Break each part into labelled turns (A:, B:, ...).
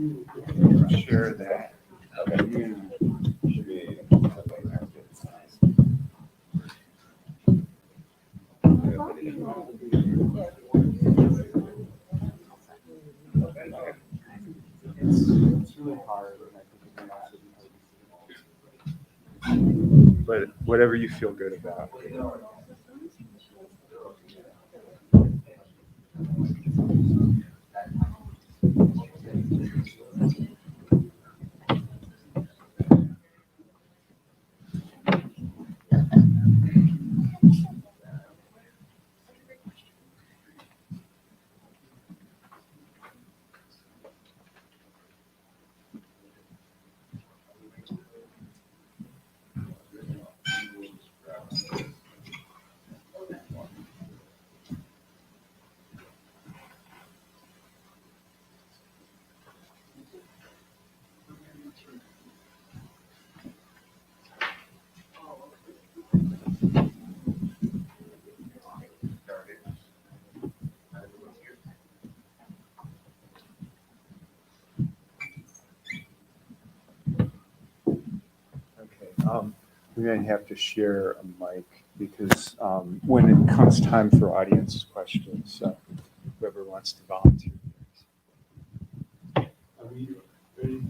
A: Share that.
B: Okay.
A: Should be. It's really hard. But whatever you feel good about. We may have to share a mic because when it comes time for audience questions, whoever wants to volunteer.
C: Are we ready?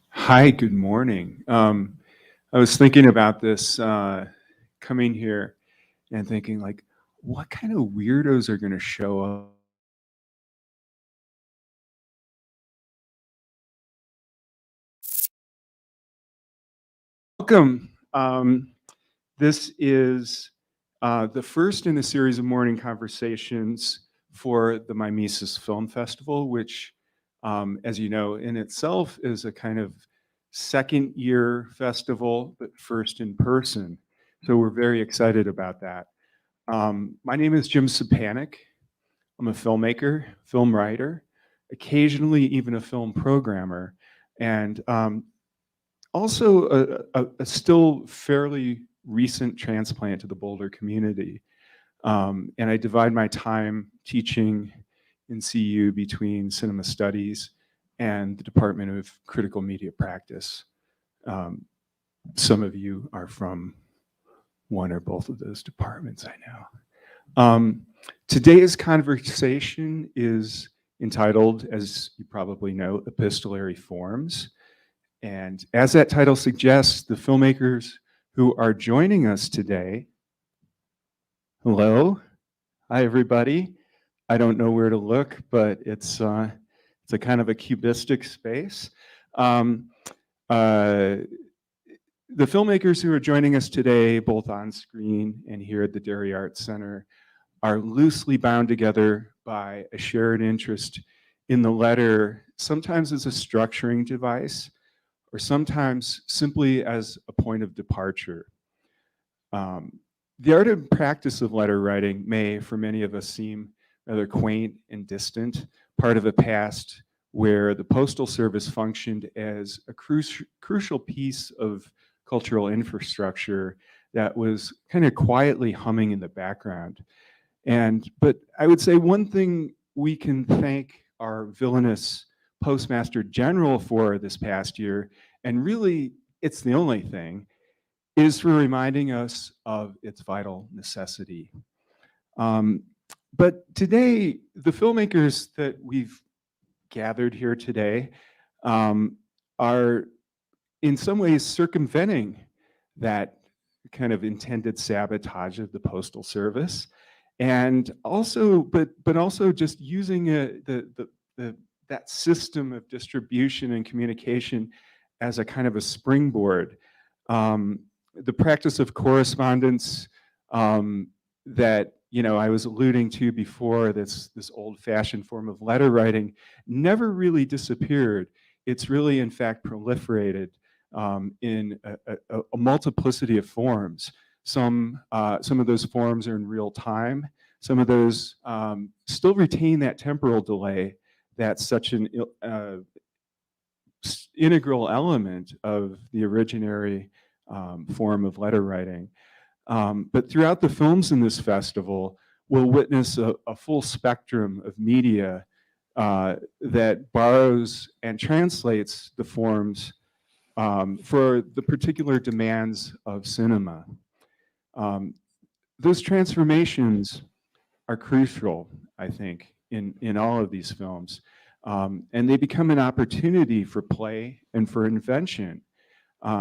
A: Hi, good morning. I was thinking about this coming here and thinking like, what kind of weirdos are going to show up? Welcome. This is the first in a series of morning conversations for the Mimesis Film Festival, which, as you know, in itself is a kind of second year festival, but first in person. So we're very excited about that. My name is Jim Sapanic. I'm a filmmaker, film writer, occasionally even a film programmer, and also a still fairly recent transplant to the Boulder community. And I divide my time teaching in CU between cinema studies and the Department of Critical Media Practice. Some of you are from one or both of those departments, I know. Today's conversation is entitled, as you probably know, Epistolary Forms. And as that title suggests, the filmmakers who are joining us today, hello, hi everybody. I don't know where to look, but it's a kind of a cubistic space. The filmmakers who are joining us today, both on screen and here at the Dairy Arts Center, are loosely bound together by a shared interest in the letter, sometimes as a structuring device, or sometimes simply as a point of departure. The art and practice of letter writing may, for many of us, seem rather quaint and distant, part of a past where the Postal Service functioned as a crucial piece of cultural infrastructure that was kind of quietly humming in the background. But I would say one thing we can thank our villainous Postmaster General for this past year, and really it's the only thing, is for reminding us of its vital necessity. But today, the filmmakers that we've gathered here today are in some ways circumventing that kind of intended sabotage of the Postal Service, and also, but also just using that system of distribution and communication as a kind of a springboard. The practice of correspondence that I was alluding to before, this old-fashioned form of letter writing, never really disappeared. It's really, in fact, proliferated in a multiplicity of forms. Some of those forms are in real time. Some of those still retain that temporal delay that's such an integral element of the originary form of letter writing. But throughout the films in this festival, we'll witness a full spectrum of media that borrows and translates the forms for the particular demands of cinema. Those transformations are crucial, I think, in all of these films. And they become an opportunity for play and for invention.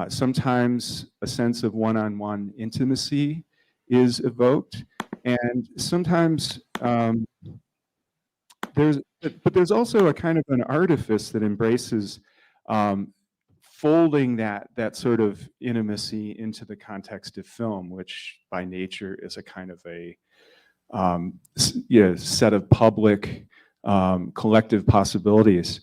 A: Sometimes a sense of one-on-one intimacy is evoked, and sometimes there's also a kind of an artifice that embraces folding that sort of intimacy into the context of film, which by nature is a kind of a set of public collective possibilities.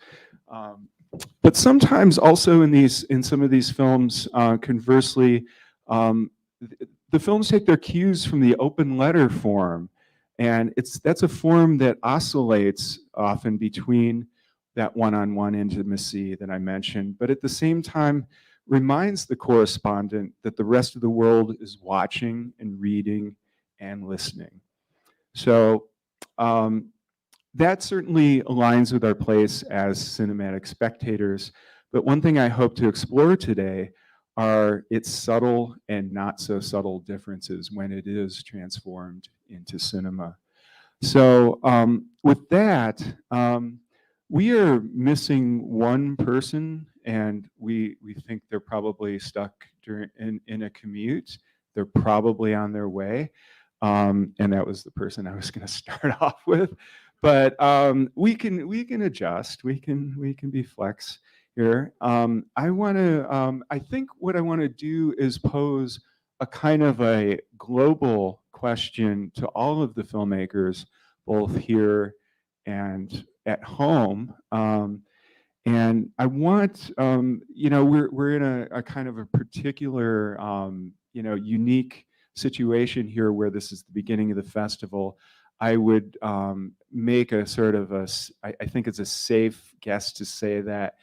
A: But sometimes also in some of these films, conversely, the films take their cues from the open letter form, and that's a form that oscillates often between that one-on-one intimacy that I mentioned, but at the same time reminds the correspondent that the rest of the world is watching and reading and listening. So that certainly aligns with our place as cinematic spectators. But one thing I hope to explore today are its subtle and not so subtle differences when it is transformed into cinema. So with that, we are missing one person, and we think they're probably stuck in a commute. They're probably on their way. And that was the person I was going to start off with. But we can adjust. We can be flex here. I think what I want to do is pose a kind of a global question to all of the filmmakers, both here and at home. And I want, we're in a kind of a particular, unique situation here where this is the beginning of the festival. I would make a sort of I think it's a safe guess to say that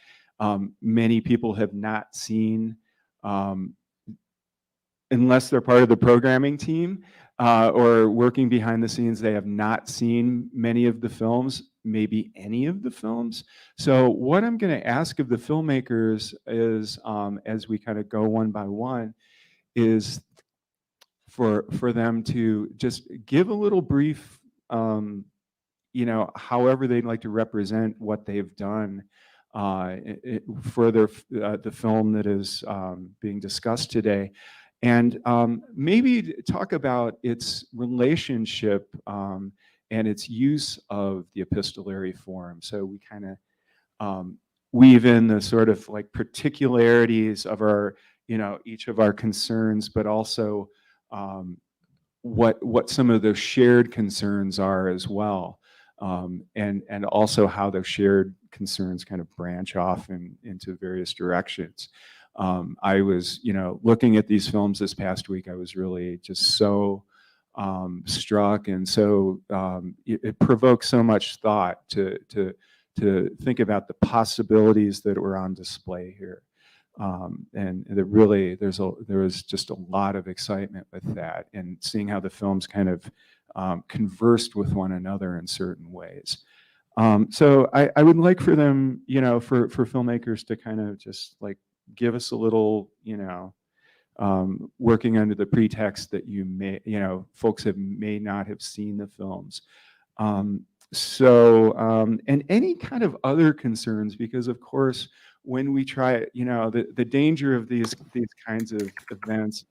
A: many people have not seen, unless they're part of the programming team or working behind the scenes, they have not seen many of the films, maybe any of the films. So what I'm going to ask of the filmmakers is, as we kind of go one by one, is for them to just give a little brief, however they'd like to represent what they've done for the film that is being discussed today. And maybe talk about its relationship and its use of the epistolary form. So we kind of weave in the sort of like particularities of our, each of our concerns, but also what some of those shared concerns are as well. And also how those shared concerns kind of branch off into various directions. I was, looking at these films this past week, I was really just so struck, and so it provoked so much thought to think about the possibilities that were on display here. And there was just a lot of excitement with that, and seeing how the films kind of conversed with one another in certain ways. So I would like for them, for filmmakers to kind of just like give us a little, working under the pretext that folks may not have seen the films. And any kind of other concerns, because of course, when we try, the danger of these kinds of events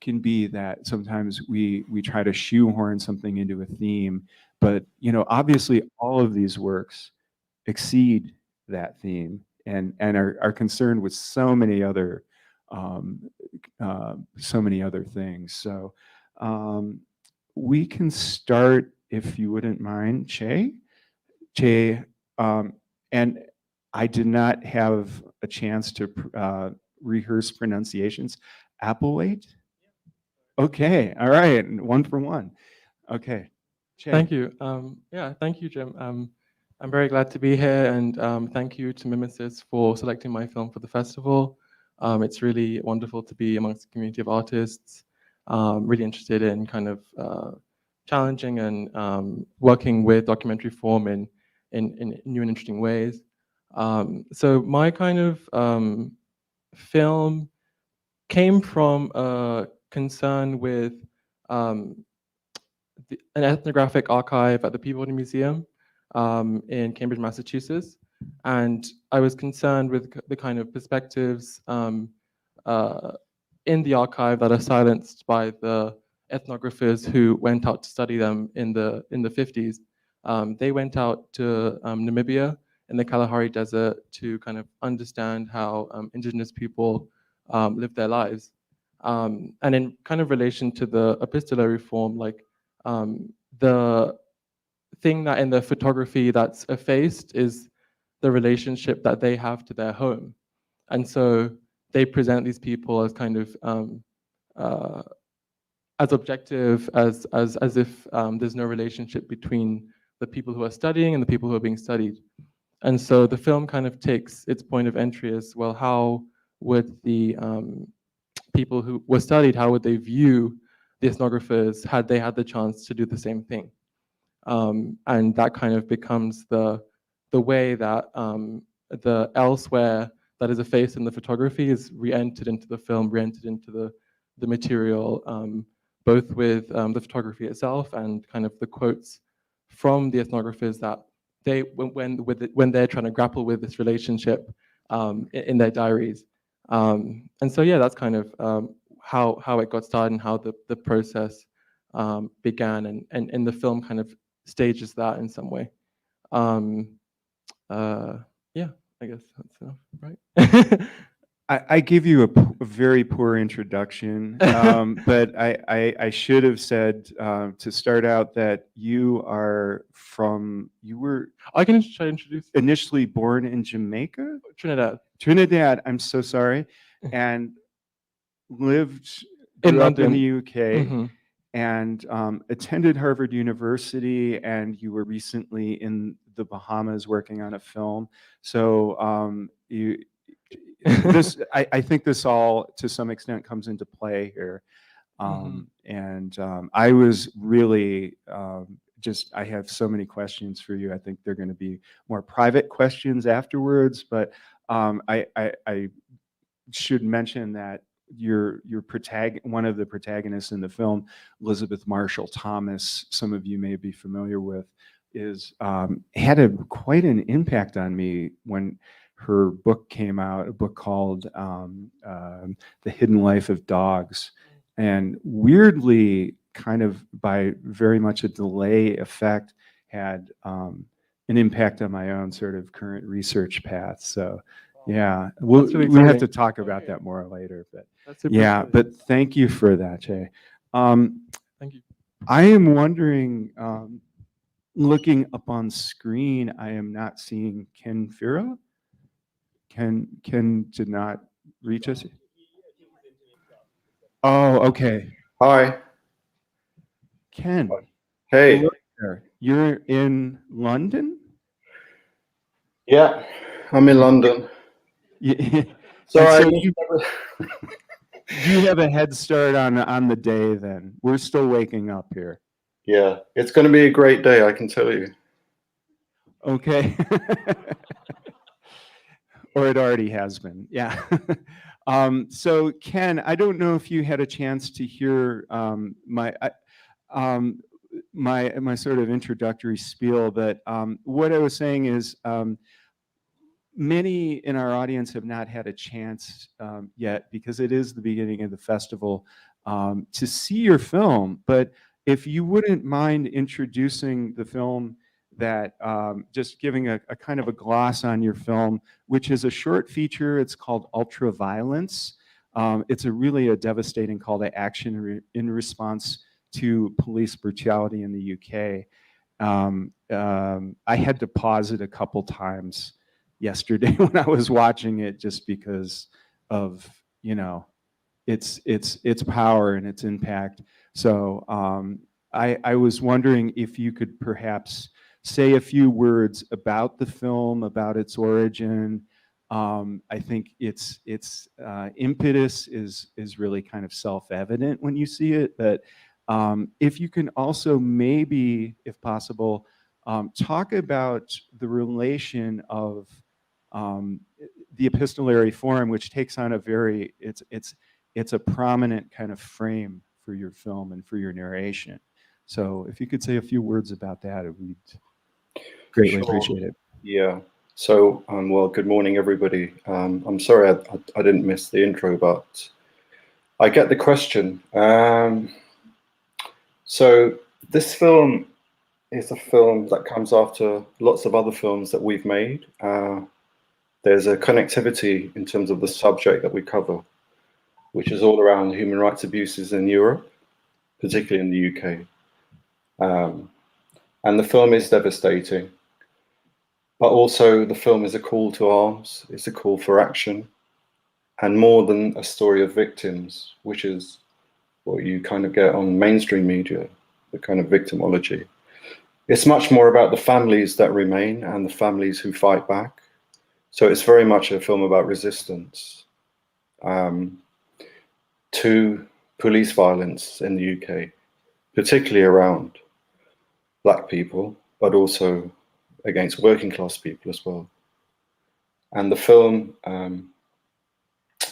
A: can be that sometimes we try to shoehorn something into a theme, but obviously all of these works exceed that theme and are concerned with so many other things. So we can start, if you wouldn't mind, Che, and I did not have a chance to rehearse pronunciations. Applewhite? Okay, all right, 1 for 1. Okay, Che.
B: Thank you. Yeah, thank you, Jim. I'm very glad to be here, and thank you to Mimesis for selecting my film for the festival. It's really wonderful to be amongst the community of artists. really interested in kind of challenging and working with documentary form in new and interesting ways. So my kind of film came from a concern with um, an ethnographic archive at the Peabody Museum in Cambridge, Massachusetts. And I was concerned with the kind of perspectives uh, in the archive that are silenced by the ethnographers who went out to study them in the 50s. They went out to Namibia in the Kalahari Desert to kind of understand how indigenous people live their lives. And in kind of relation to the epistolary form, like the thing that in the photography that's effaced is the relationship that they have to their home. And so they present these people as kind of uh, as objective as if there's no relationship between the people who are studying and the people who are being studied. And so the film kind of takes its point of entry as well. How would the people who were studied, how would they view the ethnographers had they had the chance to do the same thing? And that kind of becomes the way that the elsewhere that is effaced in the photography is re-entered into the film, re-entered into the material, both with the photography itself and kind of the quotes from the ethnographers that they when they're trying to grapple with this relationship in their diaries. And so yeah, that's kind of how it got started and how the process began, and the film kind of stages that in some way. Yeah, I guess that's enough, right?
A: I give you a very poor introduction, but I should have said to start out that you were
B: I can try to introduce
A: initially born in Jamaica?
B: Trinidad
A: Trinidad, I'm so sorry, and lived,
B: in
A: grew up in
B: London.
A: the UK,
B: Mhm.
A: and attended Harvard University, and you were recently in the Bahamas working on a film. So I think this all to some extent comes into play here. And I was really I have so many questions for you. I think they're going to be more private questions afterwards, but I should mention that one of the protagonists in the film, Elizabeth Marshall Thomas, some of you may be familiar with, is had quite an impact on me when her book came out, a book called The Hidden Life of Dogs. And weirdly, kind of by very much a delay effect, had an impact on my own sort of current research path. So yeah,
B: That's really
A: we have
B: exciting.
A: to talk about that more later. But
B: That's super
A: yeah,
B: exciting.
A: but thank you for that, Jay.
B: Thank you.
A: I am wondering, looking up on screen, I am not seeing Ken Fira. Ken did not reach us. Oh, okay.
C: Hi.
A: Ken,
C: Hey.
A: hello there. You're in London?
C: Yeah, I'm in London.
A: Yeah.
C: So
A: And
C: I
A: so
C: missed
A: you have a head start on the day then. We're still waking up here.
C: Yeah, it's going to be a great day, I can tell you.
A: Okay. Or it already has been. Yeah. So Ken, I don't know if you had a chance to hear my sort of introductory spiel, but what I was saying is many in our audience have not had a chance yet, because it is the beginning of the festival, to see your film. But if you wouldn't mind introducing the film, that just giving a kind of a gloss on your film, which is a short feature. It's called Ultraviolence. It's really a devastating call to action in response to police brutality in the UK. I had to pause it a couple times yesterday when I was watching it, just because of its power and its impact. So I was wondering if you could perhaps say a few words about the film, about its origin, I think its impetus is really kind of self-evident when you see it. But if you can also maybe, if possible, talk about the relation of the epistolary form, which takes on a very it's a prominent kind of frame for your film and for your narration. So if you could say a few words about that, we'd greatly appreciate it.
C: Yeah. So, well, good morning, everybody. I'm sorry I didn't miss the intro, but I get the question. So this film is a film that comes after lots of other films that we've made. There's a connectivity in terms of the subject that we cover, which is all around human rights abuses in Europe, particularly in the UK. And the film is devastating. But also the film is a call to arms, it's a call for action, and more than a story of victims, which is what you kind of get on mainstream media, the kind of victimology. It's much more about the families that remain and the families who fight back. So it's very much a film about resistance to police violence in the UK, particularly around Black people, but also against working class people as well. And the film,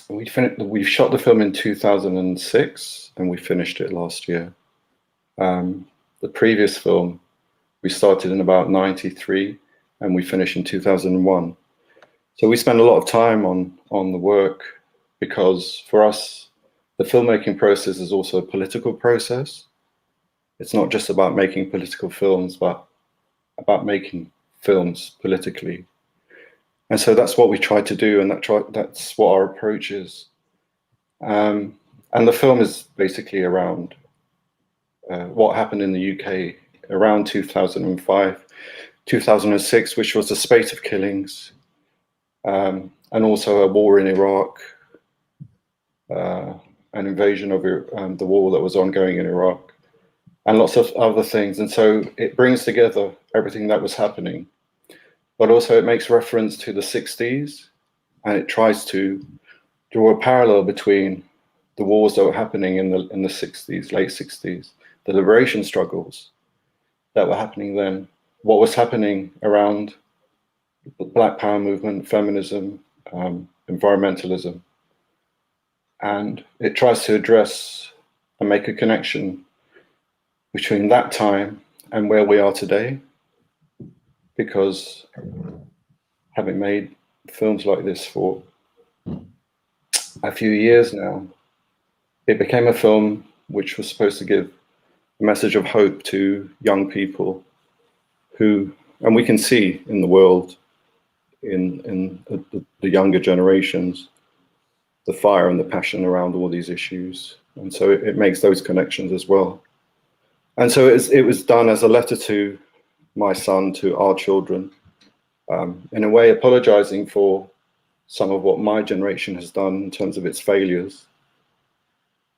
C: we shot the film in 2006 and we finished it last year. The previous film, we started in about 93 and we finished in 2001. So we spent a lot of time on the work because for us, the filmmaking process is also a political process. It's not just about making political films, but about making films politically. And so that's what we try to do, and that's what our approach is. And the film is basically around what happened in the UK around 2005, 2006, which was a spate of killings, and also a war in Iraq, an invasion of the war that was ongoing in Iraq, and lots of other things. And so it brings together everything that was happening, but also it makes reference to the 60s, and it tries to draw a parallel between the wars that were happening in the 60s, late 60s, the liberation struggles that were happening then, what was happening around the Black Power movement, feminism, environmentalism. And it tries to address and make a connection between that time and where we are today, because having made films like this for a few years now, it became a film which was supposed to give a message of hope to young people who, and we can see in the world, in the younger generations, the fire and the passion around all these issues. And so it makes those connections as well. And so it was done as a letter to my son, to our children, in a way apologizing for some of what my generation has done in terms of its failures,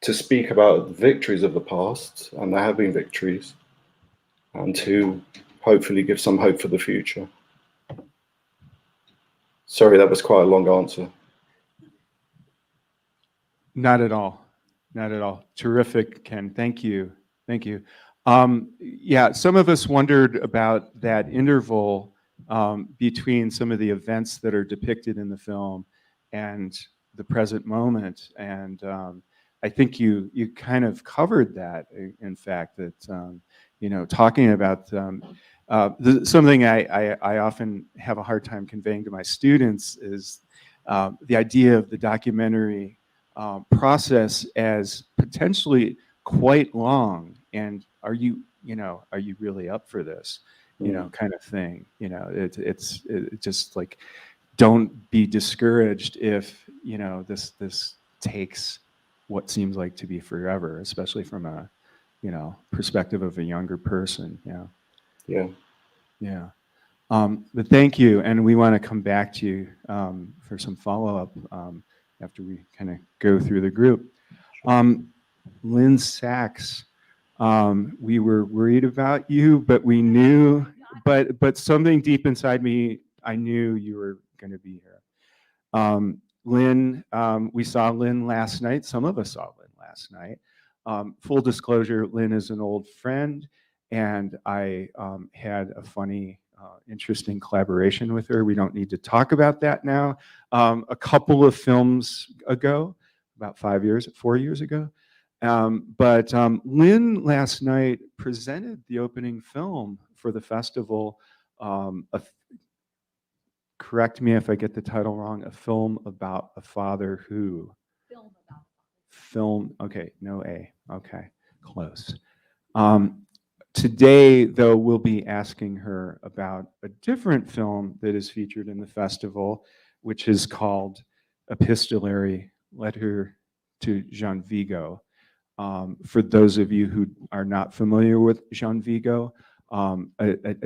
C: to speak about the victories of the past, and there have been victories, and to hopefully give some hope for the future. Sorry, that was quite a long answer.
A: Not at all. Not at all. Terrific, Ken. Thank you. Thank you. Yeah, some of us wondered about that interval between some of the events that are depicted in the film and the present moment. And I think you kind of covered that, in fact, that, you know, talking about something I often have a hard time conveying to my students is the idea of the documentary process as potentially quite long, and are you really up for this, kind of thing. It's just like, don't be discouraged if this takes what seems like to be forever, especially from a perspective of a younger person. But thank you, and we want to come back to you for some follow-up after we kind of go through the group. Lynn Sachs, we were worried about you, but we knew, but something deep inside me, I knew you were going to be here. Lynn, we saw Lynn last night. Some of us saw Lynn last night. Full disclosure, Lynn is an old friend, and I had a funny, interesting collaboration with her. We don't need to talk about that now. A couple of films ago, about 4 years ago. But Lynn last night presented the opening film for the festival. Correct me if I get the title wrong, a film about a father who. Film, okay, no A, okay, close. Today, though, we'll be asking her about a different film that is featured in the festival, which is called Epistolary Letter to Jean Vigo. For those of you who are not familiar with Jean Vigo,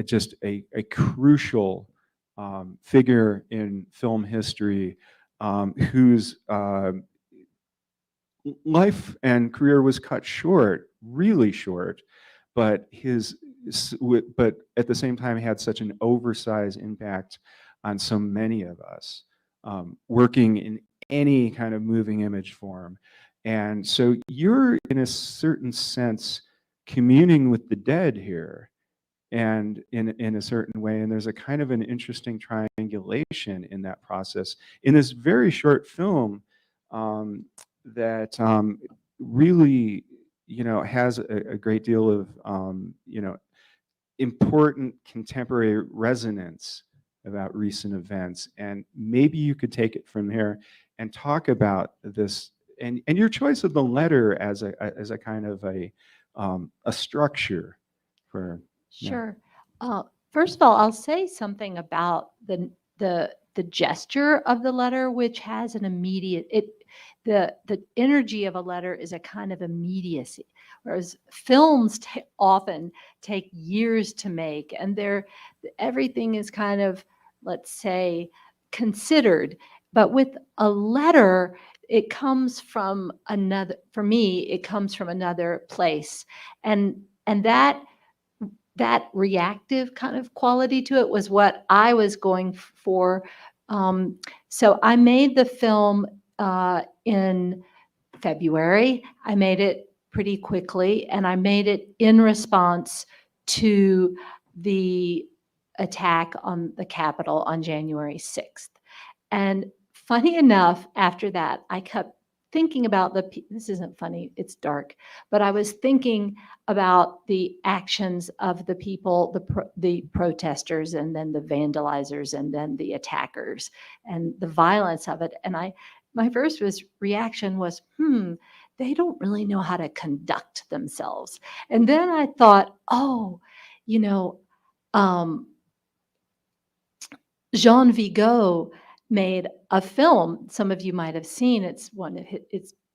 A: just a crucial figure in film history whose life and career was cut short, really short, but but at the same time had such an oversized impact on so many of us, working in any kind of moving image form. And so you're, in a certain sense, communing with the dead here, and in a certain way, and there's a kind of an interesting triangulation in that process in this very short film that really, has a great deal of important contemporary resonance about recent events. And maybe you could take it from there and talk about this and your choice of the letter as a kind of a structure for.
D: Sure. First of all, I'll say something about the gesture of the letter, which has an immediate the energy of a letter is a kind of immediacy, whereas films often take years to make, and everything is kind of, let's say, considered. But with a letter, it comes from another. For me, it comes from another place, and that reactive kind of quality to it was what I was going for. So I made the film in February. I made it pretty quickly, and I made it in response to the attack on the Capitol on January 6th. And funny enough, after that, I kept thinking about this isn't funny, it's dark, but I was thinking about the actions of the people, the protesters, and then the vandalizers, and then the attackers, and the violence of it. And my first reaction was, they don't really know how to conduct themselves. And then I thought, Jean Vigo made a film. Some of you might have seen. It's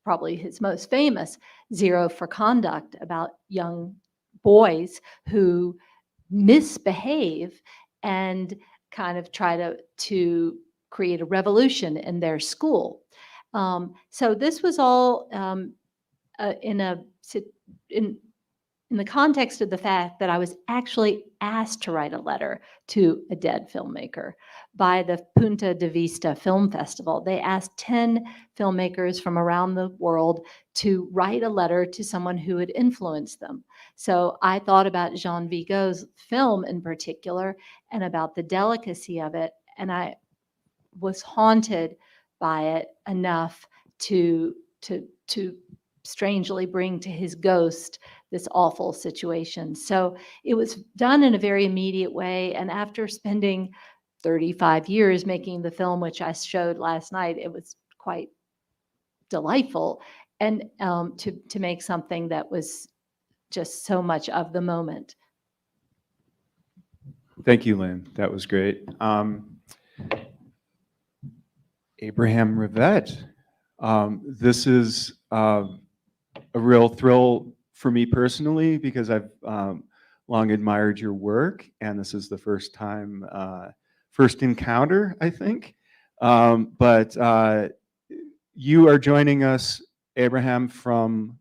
D: probably his most famous, Zero for Conduct, about young boys who misbehave and kind of try to create a revolution in their school. So this was all in the context of the fact that I was actually asked to write a letter to a dead filmmaker by the Punta de Vista Film Festival. They asked 10 filmmakers from around the world to write a letter to someone who had influenced them. So I thought about Jean Vigo's film in particular and about the delicacy of it, and I was haunted by it enough to strangely bring to his ghost this awful situation. So it was done in a very immediate way. And after spending 35 years making the film, which I showed last night, it was quite delightful. And to make something that was just so much of the moment.
A: Thank you, Lynn. That was great. Abraham Rivette. This is a real thrill for me personally because I've long admired your work, and this is the first encounter, I think. But you are joining us, Abraham, from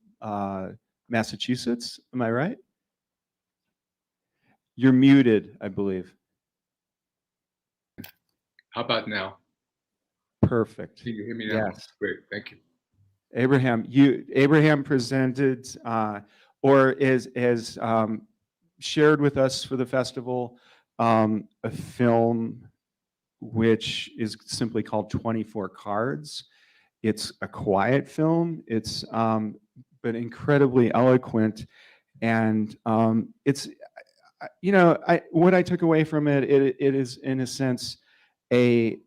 A: Massachusetts. Am I right? You're muted, I believe.
E: How about now?
A: Perfect.
E: Can you hear me now?
A: Yes.
E: Great, thank you.
A: Abraham presented or is shared with us for the festival a film which is simply called 24 Cards. It's a quiet film. It's but incredibly eloquent, and it's what I took away from it. It is in a sense a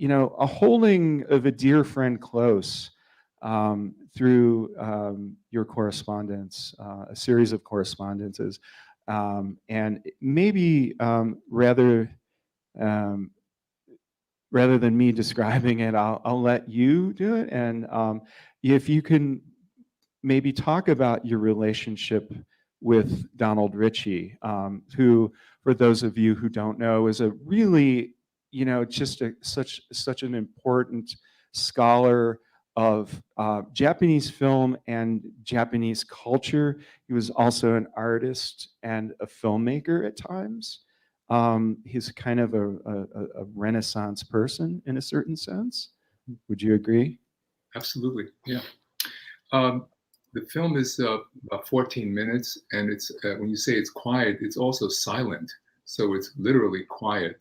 A: a holding of a dear friend close through your correspondence, a series of correspondences, and maybe um, rather than me describing it, I'll let you do it. And if you can maybe talk about your relationship with Donald Ritchie, who, for those of you who don't know, is a really, just such an important scholar of Japanese film and Japanese culture. He was also an artist and a filmmaker at times. He's kind of a Renaissance person in a certain sense. Would you agree?
E: Absolutely, yeah. The film is about 14 minutes, and it's when you say it's quiet, it's also silent. So it's literally quiet.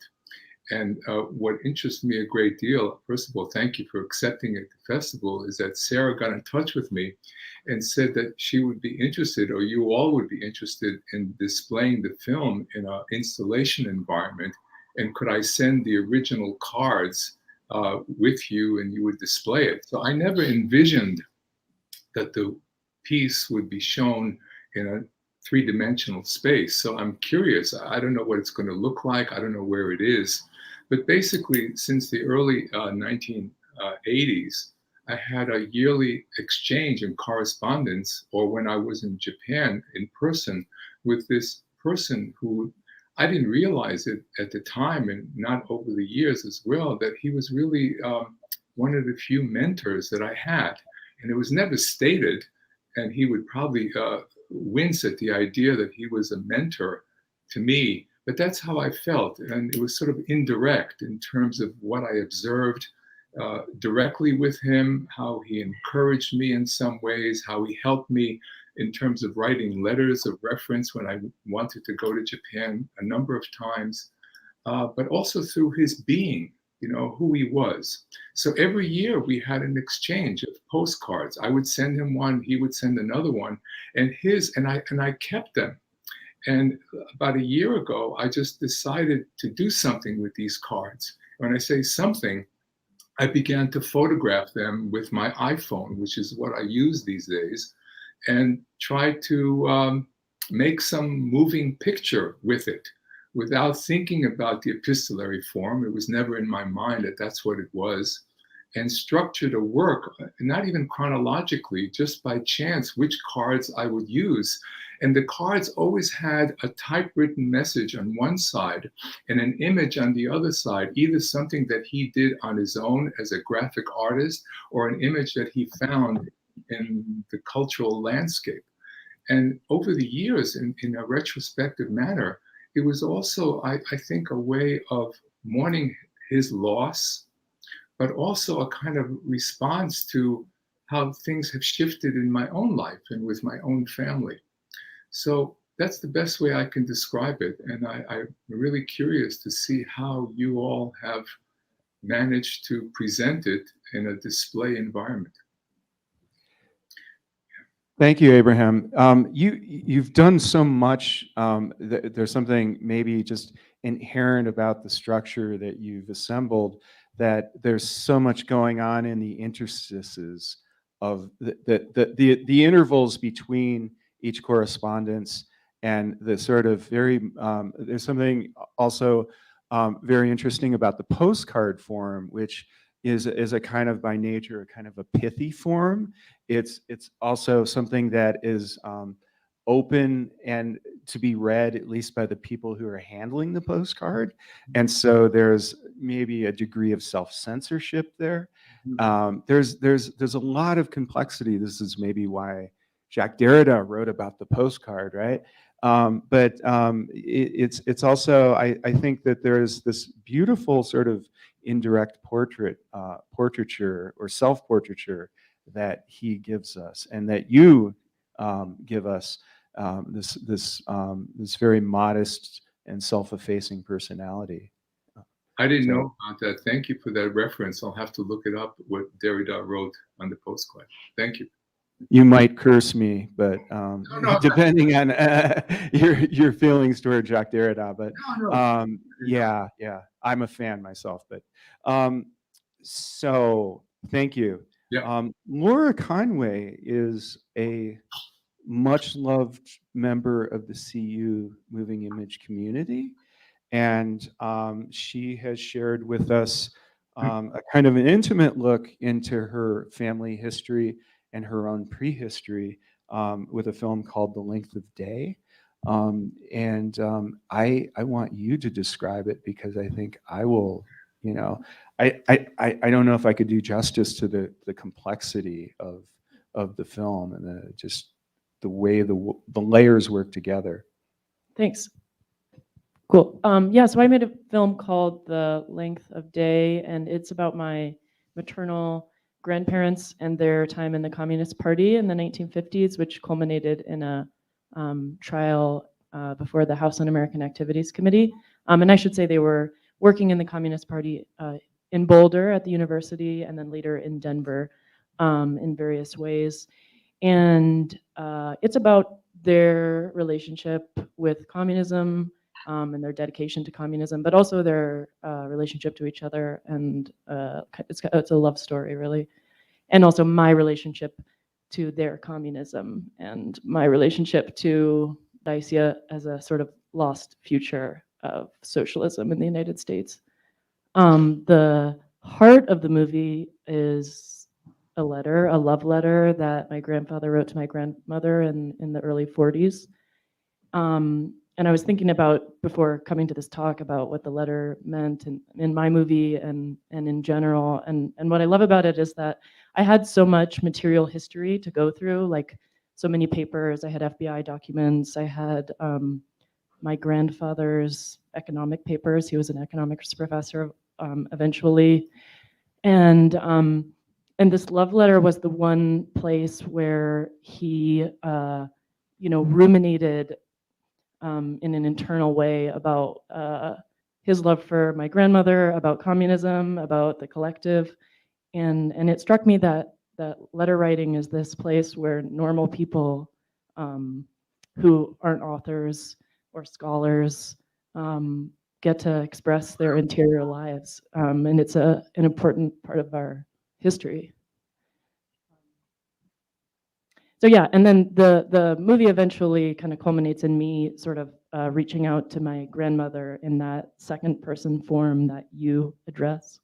E: And what interests me a great deal, first of all, thank you for accepting at the festival, is that Sarah got in touch with me and said that she would be interested, or you all would be interested in displaying the film in an installation environment. And could I send the original cards with you and you would display it? So I never envisioned that the piece would be shown in a three-dimensional space. So I'm curious. I don't know what it's going to look like. I don't know where it is. But basically, since the early 1980s, I had a yearly exchange and correspondence, or when I was in Japan in person, with this person who I didn't realize it at the time, and not over the years as well, that he was really one of the few mentors that I had. And it was never stated, and he would probably wince at the idea that he was a mentor to me, but that's how I felt. And it was sort of indirect in terms of what I observed directly with him, how he encouraged me in some ways, how he helped me in terms of writing letters of reference when I wanted to go to Japan a number of times, but also through his being, who he was. So every year we had an exchange of postcards. I would send him one, he would send another one, and I kept them. And about a year ago, I just decided to do something with these cards. When I say something, I began to photograph them with my iPhone, which is what I use these days, and try to make some moving picture with it without thinking about the epistolary form. It was never in my mind that that's what it was. And structured a work, not even chronologically, just by chance, which cards I would use. And the cards always had a typewritten message on one side and an image on the other side, either something that he did on his own as a graphic artist or an image that he found in the cultural landscape. And over the years, in a retrospective manner, it was also, I think, a way of mourning his loss, but also a kind of response to how things have shifted in my own life and with my own family. So that's the best way I can describe it. And I'm really curious to see how you all have managed to present it in a display environment.
A: Thank you, Abraham. You've done so much. There's something maybe just inherent about the structure that you've assembled, that there's so much going on in the interstices of the intervals between each correspondence, and the sort of there's something also very interesting about the postcard form, which is a kind of, by nature, a kind of a pithy form. It's also something that is open and to be read, at least by the people who are handling the postcard. And so there's maybe a degree of self-censorship there. There's a lot of complexity. This is maybe why Jacques Derrida wrote about the postcard, right? But it's also, I think that there's this beautiful sort of indirect portraiture or self-portraiture that he gives us, and that you give us this very modest and self-effacing personality.
E: I didn't know about that. Thank you for that reference. I'll have to look it up, what Derrida wrote on the postcard. Thank you.
A: You might curse me, but
E: no.
A: depending on your feelings toward Jacques Derrida, but yeah, I'm a fan myself. But so thank you.
E: Yeah.
A: Laura Conway is a much loved member of the CU moving image community, and she has shared with us a kind of an intimate look into her family history and her own prehistory with a film called The Length of Day. I want you to describe it, because I think I will, I don't know if I could do justice to the complexity of the film and just the way the layers work together.
F: Thanks. Cool. Yeah, so I made a film called The Length of Day, and it's about my maternal grandparents and their time in the Communist Party in the 1950s, which culminated in a trial before the House Un-American Activities Committee. And I should say they were working in the Communist Party in Boulder at the university, and then later in Denver in various ways. And it's about their relationship with communism, and their dedication to communism, but also their relationship to each other. And it's a love story, really. And also my relationship to their communism and my relationship to Dacia as a sort of lost future of socialism in the United States. The heart of the movie is a love letter that my grandfather wrote to my grandmother in the early 40s. And I was thinking about, before coming to this talk, about what the letter meant in my movie and in general. And what I love about it is that I had so much material history to go through, like so many papers. I had FBI documents. I had my grandfather's economic papers. He was an economics professor eventually. And this love letter was the one place where he, ruminated in an internal way about his love for my grandmother, about communism, about the collective. And it struck me that letter writing is this place where normal people who aren't authors or scholars get to express their interior lives. And it's an important part of our history. So yeah, and then the movie eventually kind of culminates in me sort of reaching out to my grandmother in that second person form that you address.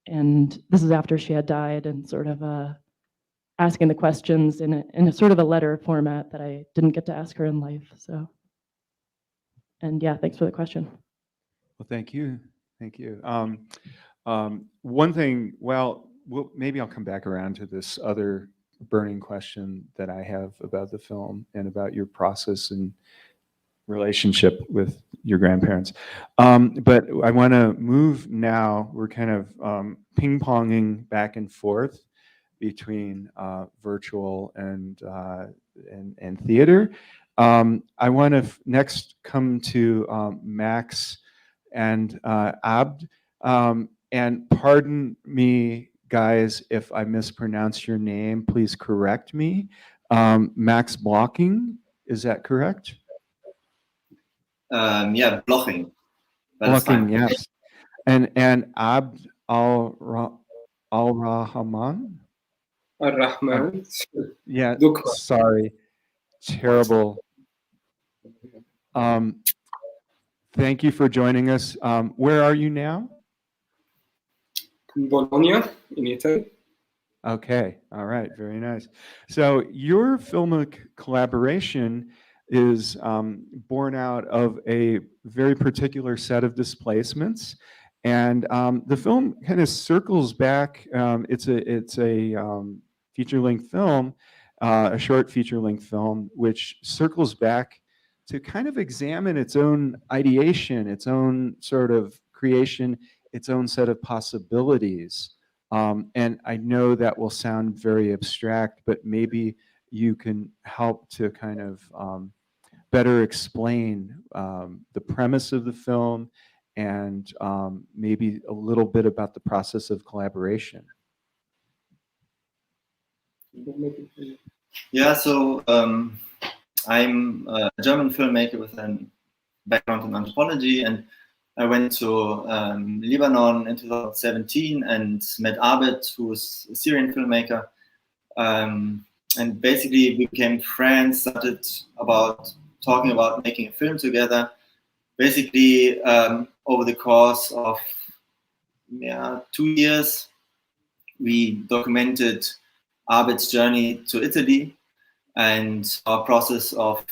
F: And this is after she had died, and sort of asking the questions in a sort of a letter format that I didn't get to ask her in life. So, and yeah, thanks for the question.
A: Well, thank you. Thank you. One thing, maybe I'll come back around to this other burning question that I have about the film and about your process and relationship with your grandparents. But I want to move now. We're kind of ping-ponging back and forth between virtual and theater. I want to next come to Max and Abd. And pardon me, guys, if I mispronounce your name, please correct me. Max Blocking, is that correct?
G: Yeah, blocking.
A: Blocking, yes. And Abd al-Rahman?
H: Ar-Rahman.
A: Yeah, sorry. Terrible. Thank you for joining us. Where are you now?
H: Bologna, in Italy.
A: Okay, all right, very nice. So your Filmic Collaboration is born out of a very particular set of displacements, and the film kind of circles back. It's a feature-length film, a short feature-length film, which circles back to kind of examine its own ideation, its own sort of creation its own set of possibilities. And I know that will sound very abstract, but maybe you can help to kind of better explain the premise of the film and maybe a little bit about the process of collaboration.
G: Yeah, so I'm a German filmmaker with a background in anthropology, and I went to Lebanon in 2017 and met Abed, who's a Syrian filmmaker. And basically we became friends, started talking about making a film together. Basically, over the course of 2 years, we documented Abed's journey to Italy and our process of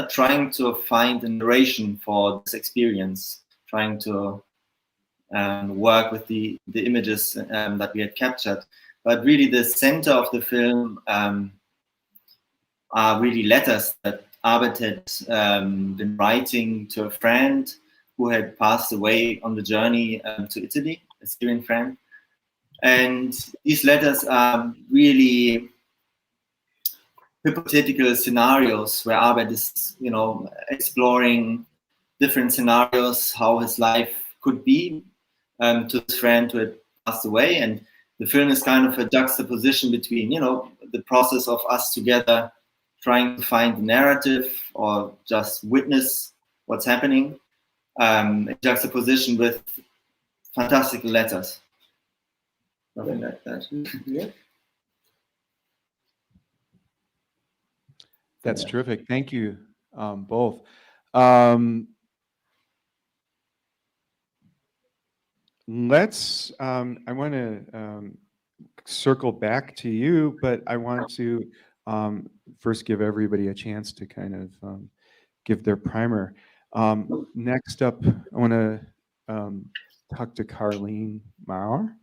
G: trying to find a narration for this experience, trying to work with the images that we had captured. But really the center of the film are really letters that Abed had been writing to a friend who had passed away on the journey to Italy, a Syrian friend. And these letters are really hypothetical scenarios where Abed is, exploring different scenarios, how his life could be to his friend who had passed away. And the film is kind of a juxtaposition between, the process of us together trying to find the narrative or just witness what's happening, in juxtaposition with fantastical letters. Something like that. Yeah.
A: That's terrific. Thank you both. Let's, I want to circle back to you, but I want to first give everybody a chance to kind of give their primer. Next up, I want to talk to Carleen Maurer,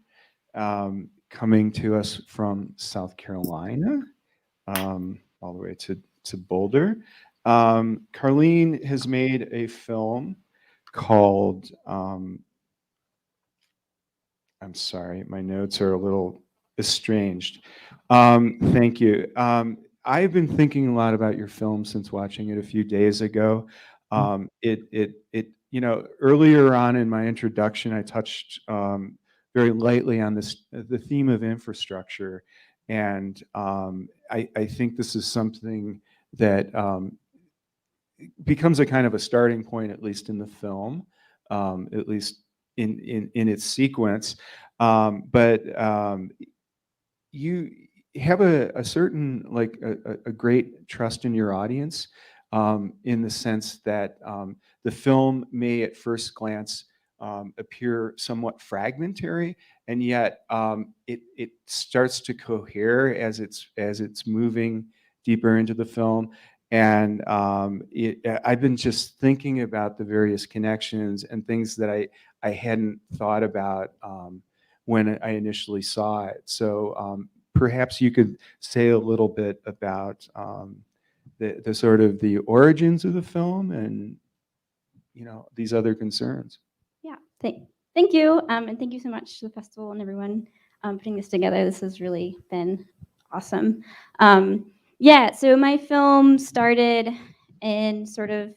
A: coming to us from South Carolina, all the way to Boulder. Carleen has made a film called, I'm sorry, my notes are a little estranged. Thank you. I've been thinking a lot about your film since watching it a few days ago. Earlier on in my introduction, I touched very lightly on the theme of infrastructure. And I think this is something that becomes a kind of a starting point, at least in the film, at least in its sequence. But you have a certain, like a great trust in your audience, in the sense that the film may at first glance appear somewhat fragmentary, and yet it starts to cohere as it's moving deeper into the film. And I've been just thinking about the various connections and things that I hadn't thought about when I initially saw it. So perhaps you could say a little bit about the sort of the origins of the film and these other concerns.
I: Yeah, thank you, and thank you so much to the festival and everyone putting this together. This has really been awesome. Yeah, so my film started in sort of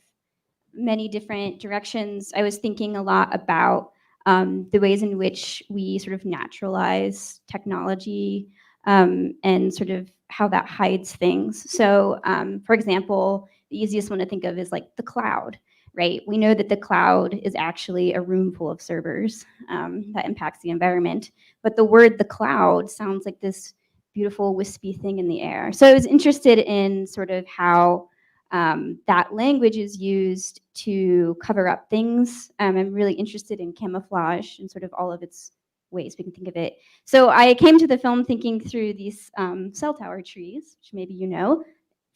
I: many different directions. I was thinking a lot about the ways in which we sort of naturalize technology and sort of how that hides things. So, for example, the easiest one to think of is like the cloud, right? We know that the cloud is actually a room full of servers that impacts the environment, but the word the cloud sounds like this beautiful wispy thing in the air. So I was interested in sort of how that language is used to cover up things. I'm really interested in camouflage and sort of all of its ways we can think of it. So I came to the film thinking through these cell tower trees, which maybe you know.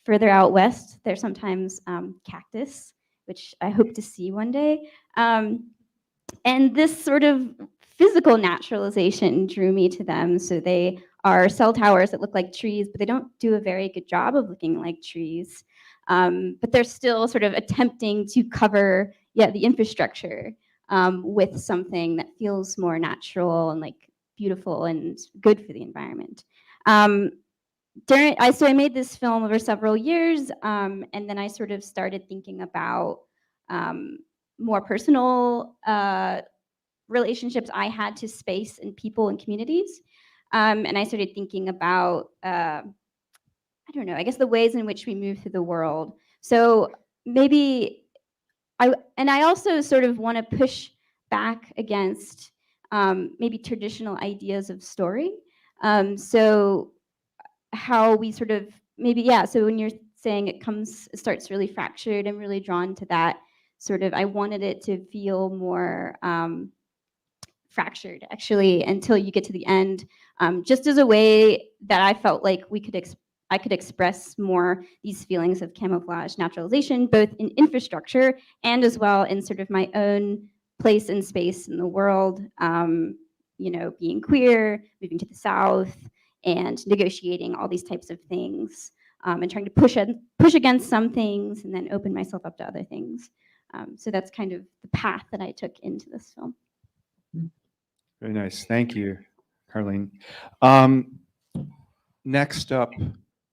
I: Further out west, they're sometimes cactus, which I hope to see one day. And this sort of physical naturalization drew me to them. So they are cell towers that look like trees, but they don't do a very good job of looking like trees. But they're still sort of attempting to cover, the infrastructure. with something that feels more natural and like beautiful and good for the environment. So I made this film over several years, and then I sort of started thinking about more personal relationships I had to space and people and communities. And I started thinking about, I don't know, I guess the ways in which we move through the world. So maybe I also sort of want to push back against maybe traditional ideas of story. So how we sort of so when you're saying it starts really fractured, I'm really drawn to that sort of, I wanted it to feel more fractured actually until you get to the end, just as a way that I felt like I could express more these feelings of camouflage naturalization, both in infrastructure and as well in sort of my own place and space in the world, being queer, moving to the South, and negotiating all these types of things, and trying to push against some things and then open myself up to other things. So that's kind of the path that I took into this film.
A: Very nice. Thank you, Carlene. Next up,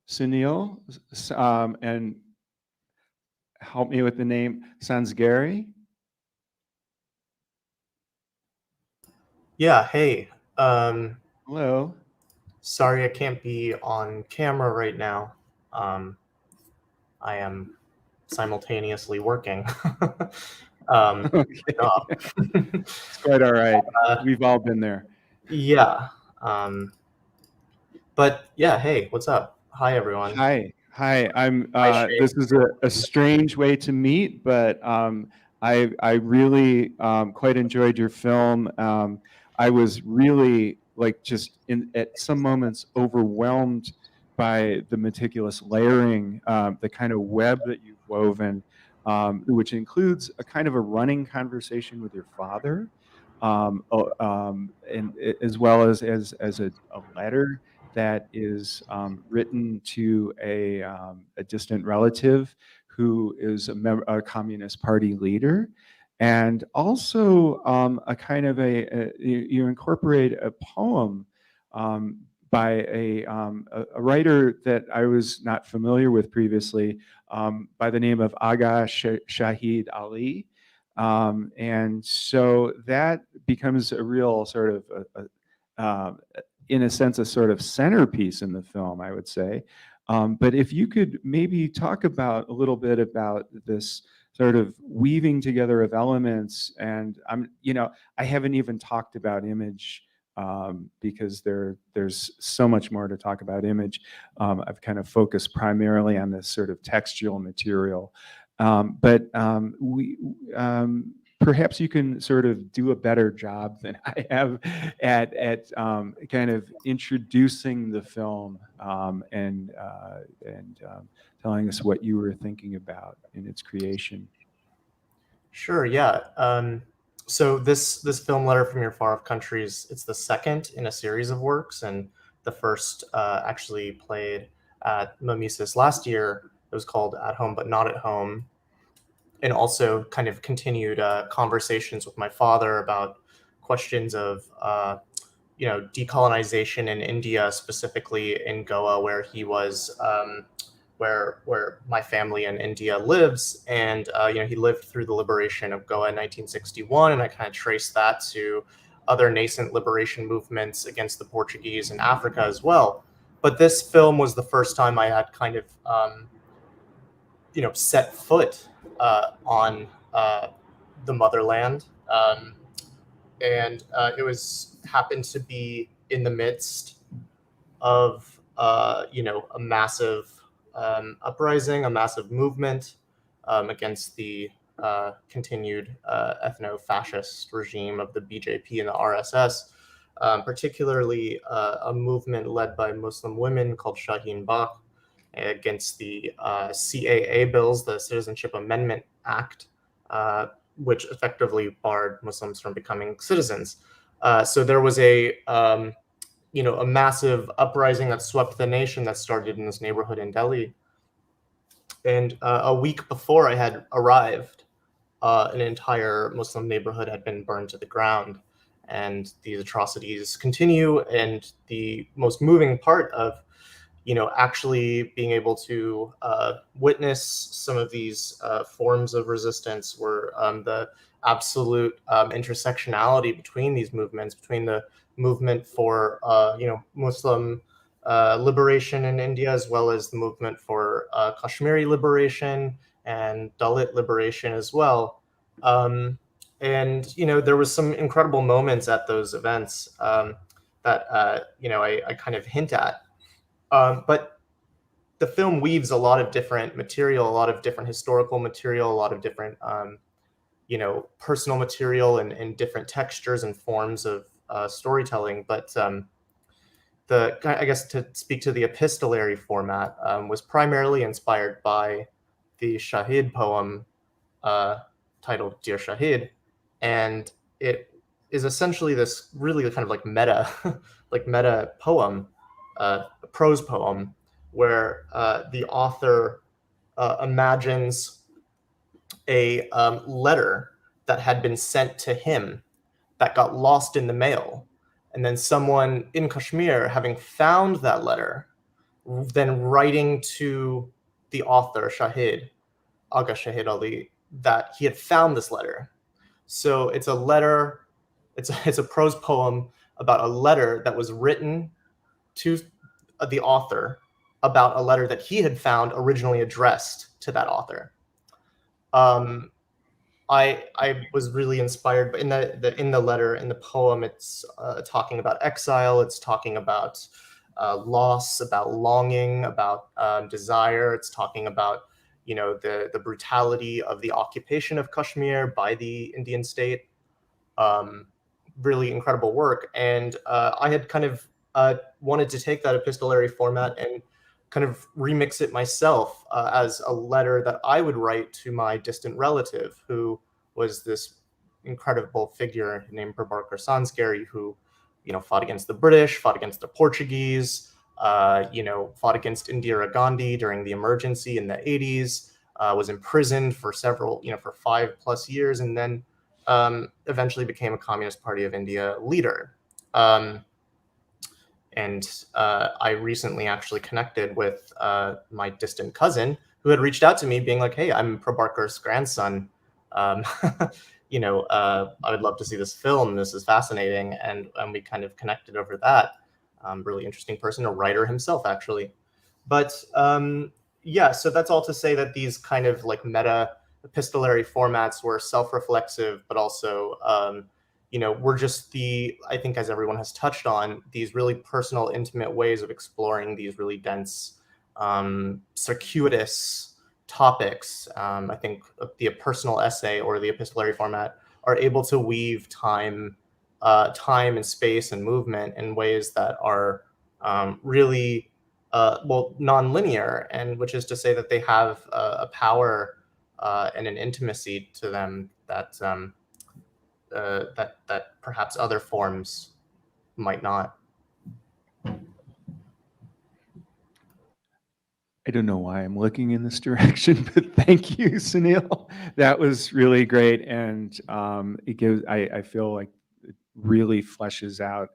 A: Sunil, and help me with the name, Sansgary.
J: Yeah, hey.
A: Hello.
J: Sorry I can't be on camera right now. I am simultaneously working.
A: Okay. It's quite all right. We've all been there.
J: Yeah. But yeah, hey, what's up? Hi, everyone.
A: Hi. I'm.
J: Hi, Shay.
A: This is a strange way to meet, but I really quite enjoyed your film. I was really just at some moments overwhelmed by the meticulous layering, the kind of web that you've woven, which includes a kind of a running conversation with your father, and as well as a letter that is written to a distant relative who is a Communist Party leader. And also a kind of you incorporate a poem by a writer that I was not familiar with previously, by the name of Agha Shahid Ali. And so that becomes a real sort of, in a sense, a sort of centerpiece in the film, I would say. But if you could maybe talk a little bit about this sort of weaving together of elements, and I haven't even talked about image, because there's so much more to talk about image. I've kind of focused primarily on this sort of textual material, but perhaps you can sort of do a better job than I have at kind of introducing the film, and telling us what you were thinking about in its creation.
J: Sure, yeah. So this film, Letter from Your Far Off Countries, it's the second in a series of works, and the first actually played at Mimesis last year. It was called At Home But Not at Home, and also kind of continued conversations with my father about questions of decolonization in India, specifically in Goa, where he was, where my family in India lives. And he lived through the liberation of Goa in 1961, and I kind of traced that to other nascent liberation movements against the Portuguese in Africa as well. But this film was the first time I had kind of set foot on the motherland, and it happened to be in the midst of a massive uprising, a massive movement against the continued ethno-fascist regime of the BJP and the RSS, particularly a movement led by Muslim women called Shaheen Bagh, against the CAA bills, the Citizenship Amendment Act, which effectively barred Muslims from becoming citizens. So there was a massive uprising that swept the nation that started in this neighborhood in Delhi. And a week before I had arrived, an entire Muslim neighborhood had been burned to the ground. And these atrocities continue. And the most moving part of, actually being able to witness some of these forms of resistance were the absolute intersectionality between these movements, between the movement for, Muslim liberation in India, as well as the movement for Kashmiri liberation and Dalit liberation as well. And there was some incredible moments at those events that I kind of hint at. But the film weaves a lot of different material, a lot of different historical material, a lot of different personal material and different textures and forms of storytelling. But I guess to speak to the epistolary format, was primarily inspired by the Shahid poem titled Dear Shahid. And it is essentially this really kind of like meta, meta poem, a prose poem, where the author imagines a letter that had been sent to him that got lost in the mail. And then someone in Kashmir, having found that letter, then writing to the author, Shahid, Aga Shahid Ali, that he had found this letter. So it's a letter, it's a prose poem about a letter that was written to the author about a letter that he had found originally addressed to that author. I was really inspired, but in the letter, in the poem, it's talking about exile, it's talking about loss, about longing, about desire. It's talking about the brutality of the occupation of Kashmir by the Indian state. Really incredible work, and I had kind of wanted to take that epistolary format and kind of remix it myself as a letter that I would write to my distant relative, who was this incredible figure named Prabhakar Sansgary, who fought against the British, fought against the Portuguese, fought against Indira Gandhi during the emergency in the 80s, was imprisoned for for 5+ years, and then eventually became a Communist Party of India leader. And I recently actually connected with my distant cousin, who had reached out to me being like, hey, I'm Prabhakar's grandson. I would love to see this film. This is fascinating. And we kind of connected over that. Really interesting person, a writer himself, actually. But yeah, so that's all to say that these kind of like meta epistolary formats were self-reflexive, but also we're just I think, as everyone has touched on, these really personal, intimate ways of exploring these really dense, circuitous topics. I think the personal essay or the epistolary format are able to weave time and space and movement in ways that are really, non-linear, and which is to say that they have a power and an intimacy to them that that perhaps other forms might not.
A: I don't know why I'm looking in this direction, but thank you, Sunil. That was really great, and it gives. I feel like it really fleshes out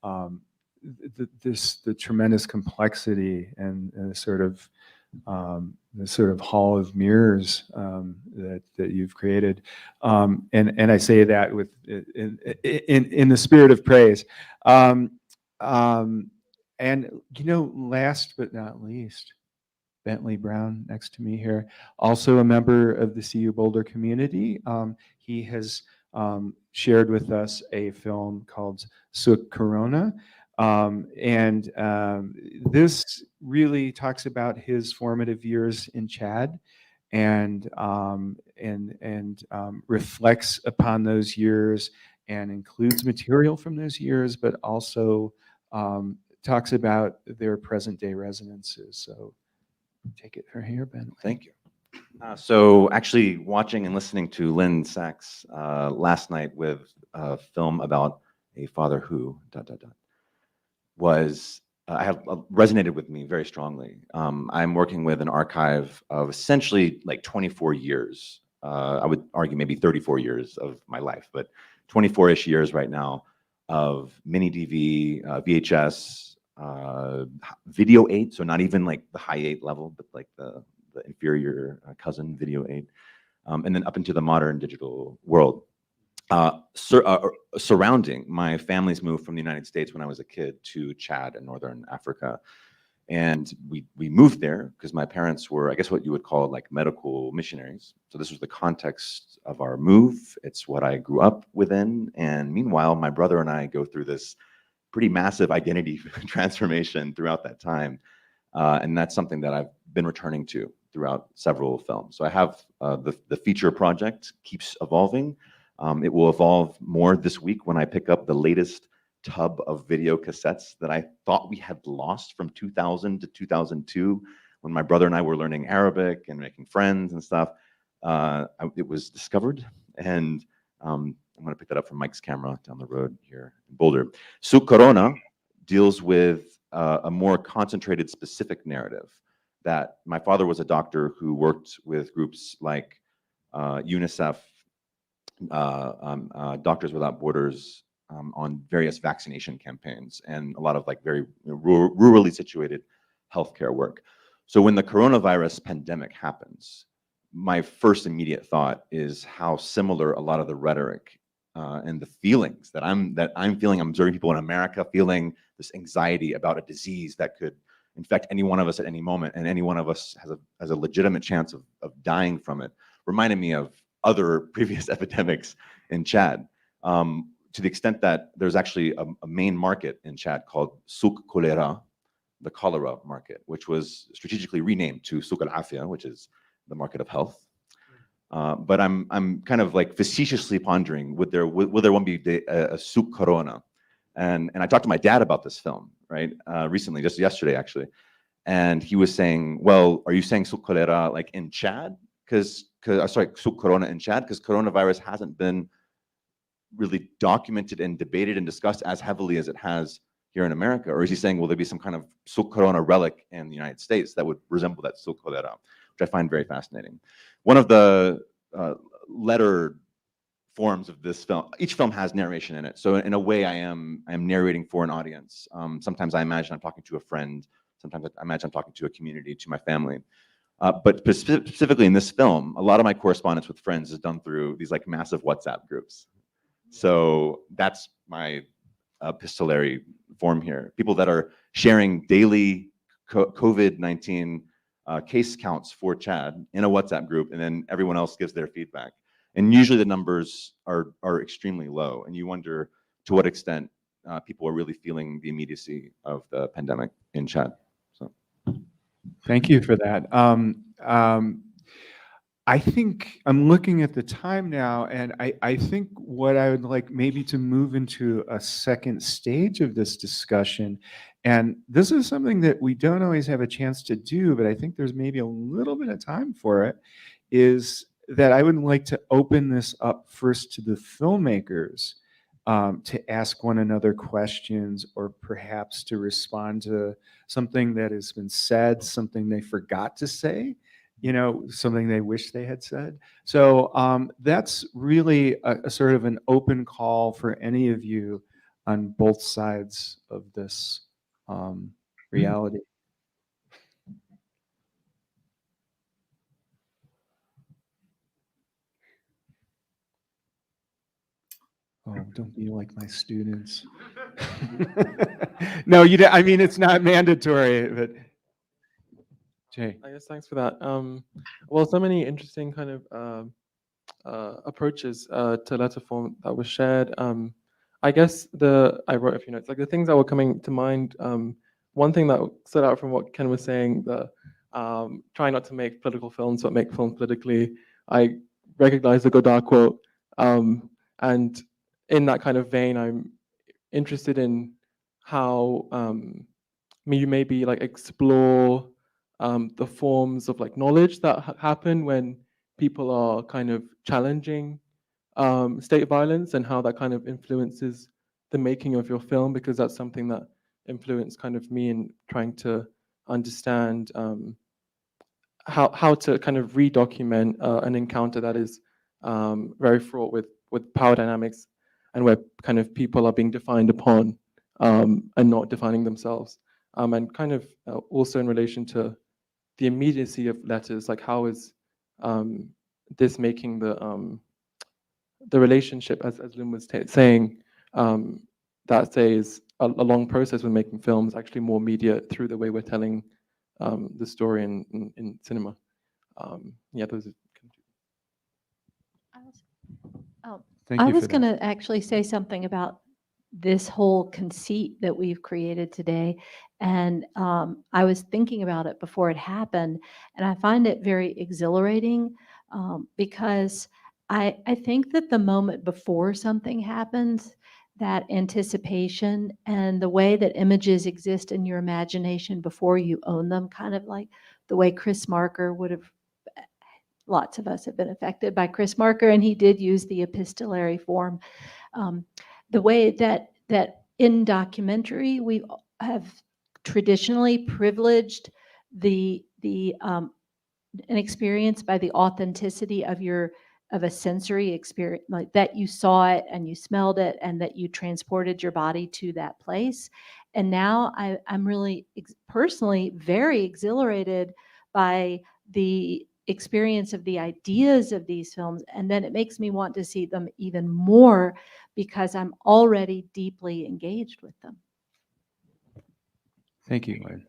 A: the tremendous complexity and the sort of hall of mirrors that you've created, and I say that with in the spirit of praise. And last but not least, Bentley Brown next to me here, also a member of the CU Boulder community. He has shared with us a film called Souk Corona. This really talks about his formative years in Chad and reflects upon those years and includes material from those years, but also talks about their present day resonances. So take it from here, Ben.
K: Thank you. So actually watching and listening to Lynn Sachs last night with a film about a father who ... was I have resonated with me very strongly. I'm working with an archive of essentially like 24 years I would argue maybe 34 years of my life, but 24-ish years right now of mini DV, VHS, video 8, so not even like the high 8 level, but like the inferior cousin video 8, and then up into the modern digital world. Surrounding my family's move from the United States when I was a kid to Chad in Northern Africa. And we moved there because my parents were, I guess, what you would call like medical missionaries. So this was the context of our move. It's what I grew up within. And meanwhile, my brother and I go through this pretty massive identity transformation throughout that time. And that's something that I've been returning to throughout several films. So I have the feature project keeps evolving. It will evolve more this week when I pick up the latest tub of video cassettes that I thought we had lost from 2000 to 2002 when my brother and I were learning Arabic and making friends and stuff. It was discovered, and I'm going to pick that up from Mike's camera down the road here in Boulder. Souk Corona deals with a more concentrated, specific narrative that my father was a doctor who worked with groups like UNICEF, Doctors Without Borders, on various vaccination campaigns and a lot of like very rurally situated healthcare work. So when the coronavirus pandemic happens, my first immediate thought is how similar a lot of the rhetoric and the feelings that I'm feeling. I'm observing people in America feeling this anxiety about a disease that could infect any one of us at any moment, and any one of us has a legitimate chance of dying from it. Reminded me of other previous epidemics in Chad. To the extent that there's actually a main market in Chad called Souk Corona, the cholera market, which was strategically renamed to Souk al-Afia, which is the market of health. But I'm kind of like facetiously pondering, will there one be a Souk Corona? And I talked to my dad about this film, right, recently, just yesterday actually, and he was saying, well, are you saying Souk Corona like in Chad? Sorry, Souk Corona in Chad, because coronavirus hasn't been really documented and debated and discussed as heavily as it has here in America? Or is he saying, will there be some kind of Souk Corona relic in the United States that would resemble that Souk Corona, which I find very fascinating. One of the letter forms of this film, each film has narration in it. So in a way, I am narrating for an audience. Sometimes I imagine I'm talking to a friend. Sometimes I imagine I'm talking to a community, to my family. But specifically in this film, a lot of my correspondence with friends is done through these like massive WhatsApp groups. So that's my epistolary form here. People that are sharing daily COVID-19 case counts for Chad in a WhatsApp group, and then everyone else gives their feedback. And usually the numbers are extremely low, and you wonder to what extent people are really feeling the immediacy of the pandemic in Chad. So,
A: thank you for that. I think I'm looking at the time now, and I think what I would like maybe to move into a second stage of this discussion, and this is something that we don't always have a chance to do, but I think there's maybe a little bit of time for it, is that I would like to open this up first to the filmmakers to ask one another questions, or perhaps to respond to something that has been said, something they forgot to say, you know, something they wish they had said. So that's really a sort of an open call for any of you on both sides of this reality. Oh, don't be like my students. No, I mean, it's not mandatory, but Jay.
B: I guess thanks for that. Well, so many interesting kind of approaches to letter form that was shared. I guess I wrote a few notes, like the things that were coming to mind. One thing that stood out from what Ken was saying, try not to make political films, but make films politically. I recognize the Godard quote. And in that kind of vein, I'm interested in how you maybe like explore the forms of like knowledge that happen when people are kind of challenging state violence, and how that kind of influences the making of your film, because that's something that influenced kind of me in trying to understand how to kind of redocument an encounter that is very fraught with power dynamics, and where kind of people are being defined upon and not defining themselves, and kind of also in relation to the immediacy of letters, like how is this making the relationship, as Lynn was saying, that says a long process when making films, actually more immediate through the way we're telling the story in cinema. Yeah, those are.
A: Thank
D: I
A: you
D: was
A: for
D: going
A: that.
D: to actually say something about this whole conceit that we've created today. And I was thinking about it before it happened, and I find it very exhilarating because I think that the moment before something happens, that anticipation and the way that images exist in your imagination before you own them, kind of like the way Chris Marker would have, lots of us have been affected by Chris Marker, and he did use the epistolary form. The way that in documentary we have traditionally privileged an experience by the authenticity of a sensory experience, like that you saw it and you smelled it and that you transported your body to that place. And now I'm really personally very exhilarated by the experience of the ideas of these films, and then it makes me want to see them even more because I'm already deeply engaged with them.
A: Thank you, Lynn.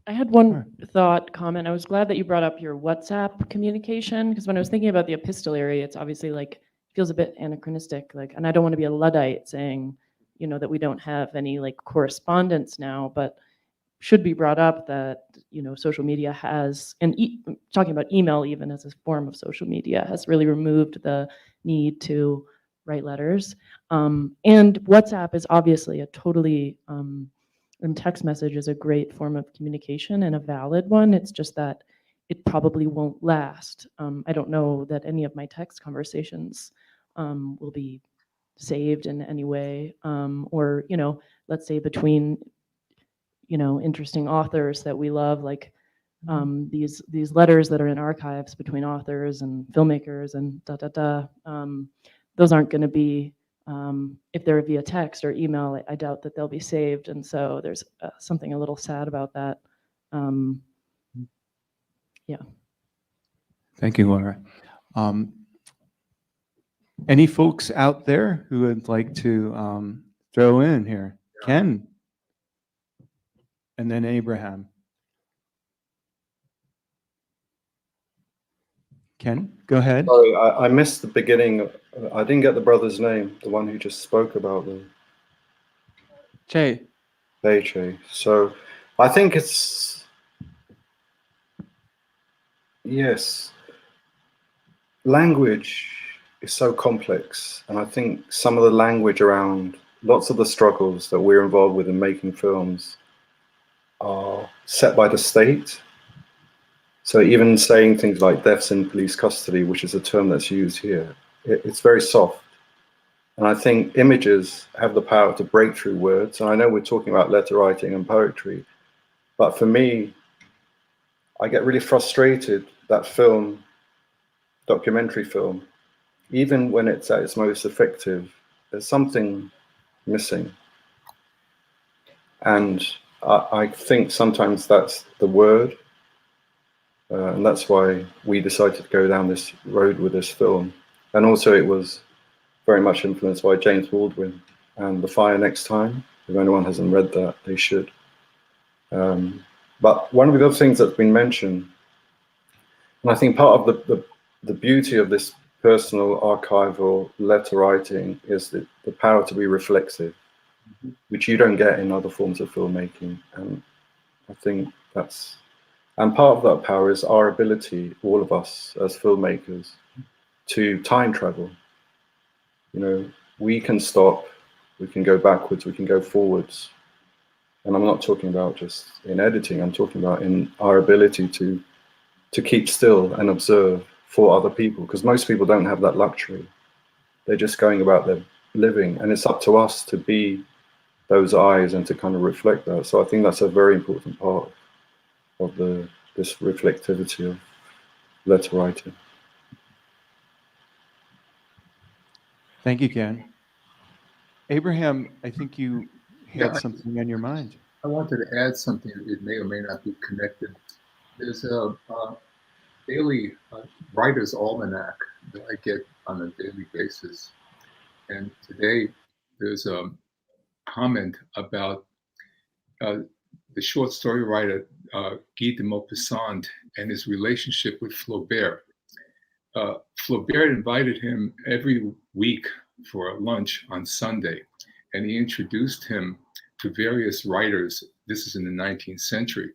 F: I had one thought comment. I was glad that you brought up your WhatsApp communication, because when I was thinking about the epistolary, it's obviously like feels a bit anachronistic. Like, and I don't want to be a Luddite saying, you know, that we don't have any like correspondence now, but should be brought up that, you know, social media has, and talking about email even as a form of social media, has really removed the need to write letters. And WhatsApp is obviously a totally and text message is a great form of communication and a valid one. It's just that it probably won't last. I don't know that any of my text conversations will be saved in any way, or, you know, let's say between, you know, interesting authors that we love, like these letters that are in archives between authors and filmmakers and those aren't going to be, if they're via text or email, I doubt that they'll be saved. And so there's something a little sad about that. Yeah.
A: Thank you, Laura. Any folks out there who would like to throw in here? Ken. And then Abraham. Ken, go ahead.
C: Sorry, I missed the beginning. I didn't get the brother's name, the one who just spoke about the
B: Che.
C: Che. So I think it's, yes, language is so complex. And I think some of the language around lots of the struggles that we're involved with in making films are set by the state. So even saying things like deaths in police custody, which is a term that's used here, it's very soft. And I think images have the power to break through words. And I know we're talking about letter writing and poetry, but for me, I get really frustrated that film, documentary film, even when it's at its most effective, there's something missing. And I think sometimes that's the word. And that's why we decided to go down this road with this film. And also it was very much influenced by James Baldwin and The Fire Next Time. If anyone hasn't read that, they should. But one of the other things that's been mentioned, and I think part of the beauty of this personal archival letter writing is the power to be reflexive, which you don't get in other forms of filmmaking. And I think that's, and part of that power is our ability, all of us as filmmakers, to time travel. You know, we can stop, we can go backwards, we can go forwards. And I'm not talking about just in editing, I'm talking about in our ability to keep still and observe for other people, because most people don't have that luxury. They're just going about their living, and it's up to us to be those eyes and to kind of reflect that. So I think that's a very important part of this reflectivity of letter writing.
A: Thank you, Ken. Abraham, I think you had
E: Yeah,
A: something on your mind.
E: I wanted to add something. It may or may not be connected. There's a daily writer's almanac that I get on a daily basis. And today there's a comment about the short story writer Guy de Maupassant and his relationship with Flaubert. Flaubert invited him every week for a lunch on Sunday, and he introduced him to various writers. This is in the 19th century.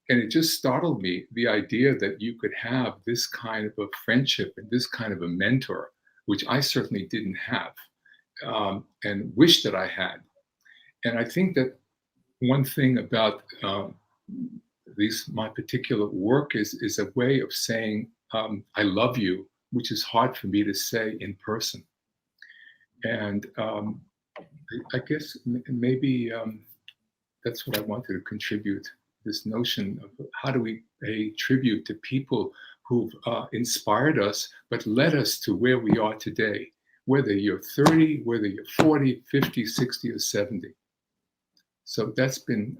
E: And it just startled me, the idea that you could have this kind of a friendship and this kind of a mentor, which I certainly didn't have, and wish that I had. And I think that one thing about at least my particular work is a way of saying, I love you, which is hard for me to say in person. And I guess maybe that's what I wanted to contribute, this notion of how do we pay tribute to people who've inspired us, but led us to where we are today, whether you're 30, whether you're 40, 50, 60, or 70. So that's been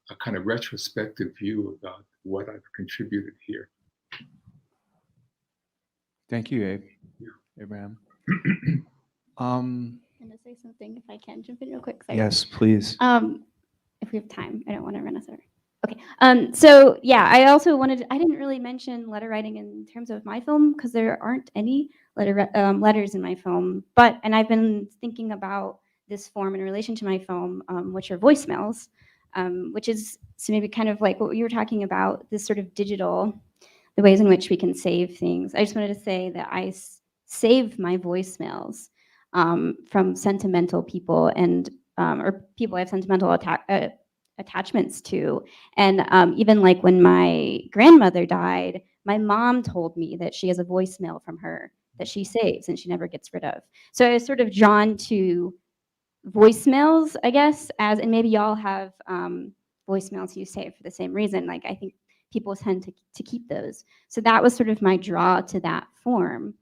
E: a kind of retrospective view about what I've contributed here.
A: Thank you, Abraham.
I: I'm gonna say something if I can jump in real quick. Sorry.
A: Yes, please.
I: If we have time, I don't want to run us over. Okay. So yeah, I also I didn't really mention letter writing in terms of my film because there aren't any letters in my film. And I've been thinking about this form in relation to my film, which are voicemails, which is so maybe kind of like what you were talking about, this sort of digital, the ways in which we can save things. I just wanted to say that I save my voicemails from sentimental people and or people I have sentimental attachments to. And even like when my grandmother died, my mom told me that she has a voicemail from her that she saves and she never gets rid of. So I was sort of drawn to voicemails, I guess, and maybe y'all have voicemails you save for the same reason. Like I think people tend to keep those. So that was sort of my draw to that form.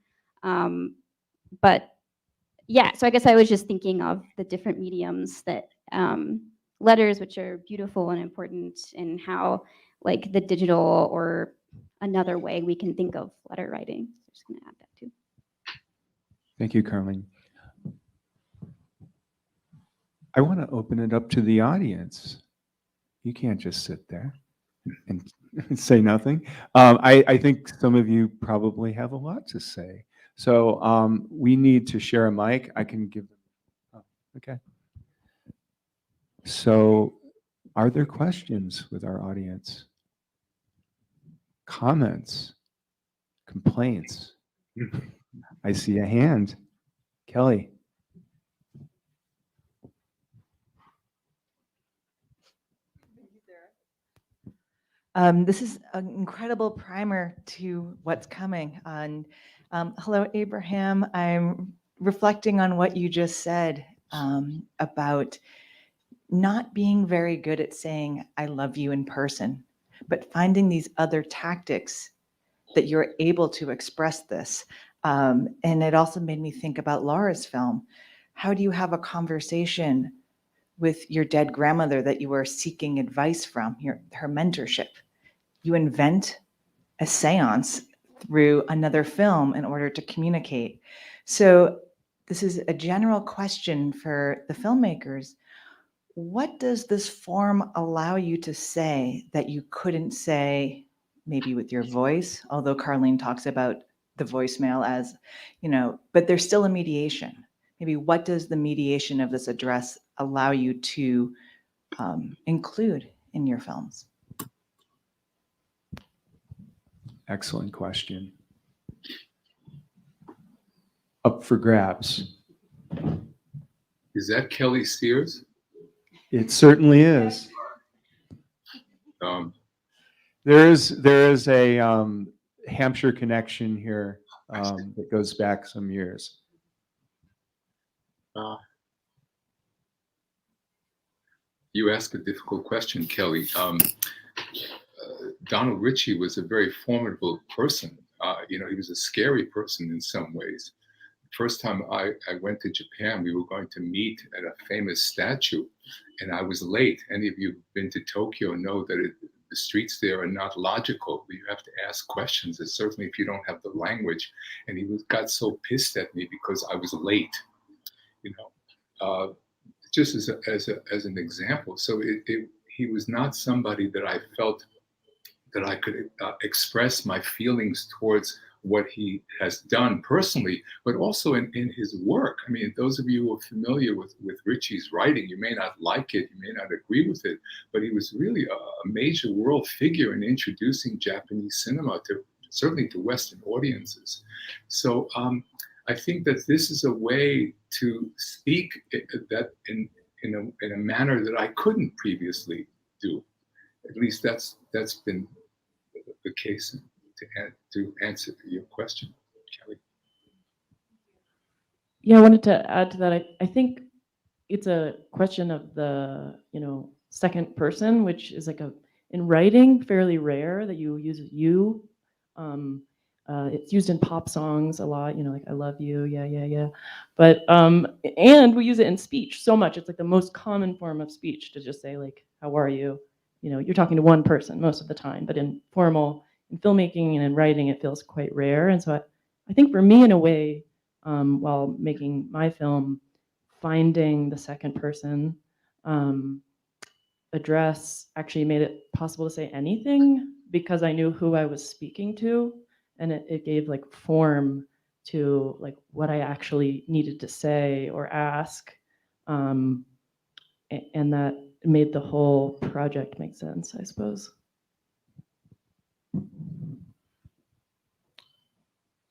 I: But yeah, so I guess I was just thinking of the different mediums that letters, which are beautiful and important, and how like the digital or another way we can think of letter writing. So I'm just going to add that too.
A: Thank you, Carlene. I want to open it up to the audience. You can't just sit there and say nothing. I think some of you probably have a lot to say. So we need to share a mic. I can give them. Oh, okay. So are there questions with our audience? Comments? Complaints? I see a hand. Kelly.
L: This is an incredible primer to what's coming. Hello, Abraham. I'm reflecting on what you just said about not being very good at saying, I love you in person, but finding these other tactics that you're able to express this. And it also made me think about Laura's film. How do you have a conversation with your dead grandmother that you were seeking advice from, her mentorship? You invent a seance through another film in order to communicate. So this is a general question for the filmmakers. What does this form allow you to say that you couldn't say maybe with your voice, although Carlene talks about the voicemail as, but there's still a mediation. Maybe what does the mediation of this address allow you to include in your films?
A: Excellent question. Up for grabs.
E: Is that Kelly Sears?
A: It certainly is. There is a Hampshire connection here that goes back some years.
E: You ask a difficult question, Kelly. Donald Ritchie was a very formidable person. You know, he was a scary person in some ways. First time I went to Japan, we were going to meet at a famous statue, and I was late. Any of you who've been to Tokyo know that the streets there are not logical. You have to ask questions, and certainly if you don't have the language. And he got so pissed at me because I was late, you know, just as an example. So he was not somebody that I felt that I could express my feelings towards what he has done personally, but also in his work. I mean, those of you who are familiar with Ritchie's writing, you may not like it, you may not agree with it, but he was really a major world figure in introducing Japanese cinema to certainly to Western audiences. So I think that this is a way to speak that in a manner that I couldn't previously do. At least that's been the case to answer your question, Kelly.
F: Yeah, I wanted to add to that. I think it's a question of the, second person, which is like in writing, fairly rare that you use you. It's used in pop songs a lot, like I love you, yeah, yeah, yeah. But, and we use it in speech so much. It's like the most common form of speech to just say like, how are you? You're talking to one person most of the time, but in filmmaking and in writing, it feels quite rare. And so I think for me, in a way, while making my film, finding the second person address actually made it possible to say anything because I knew who I was speaking to, and it gave like form to like what I actually needed to say or ask, and that made the whole project make sense, I suppose.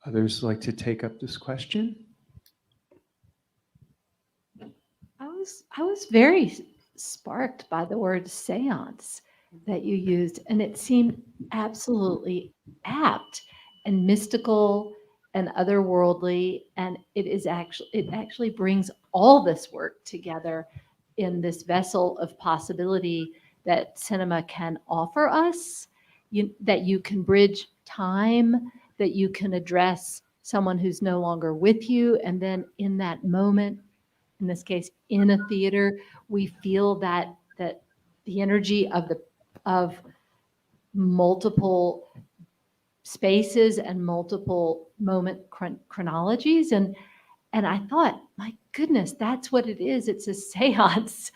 A: Others like to take up this question?
D: I was very sparked by the word seance that you used, and it seemed absolutely apt and mystical and otherworldly, and it actually brings all this work together in this vessel of possibility that cinema can offer us, that you can bridge time, that you can address someone who's no longer with you, and then in that moment, in this case, in a theater, we feel that the energy of multiple spaces and multiple moment chronologies. And I thought, my goodness, that's what it is. It's a seance.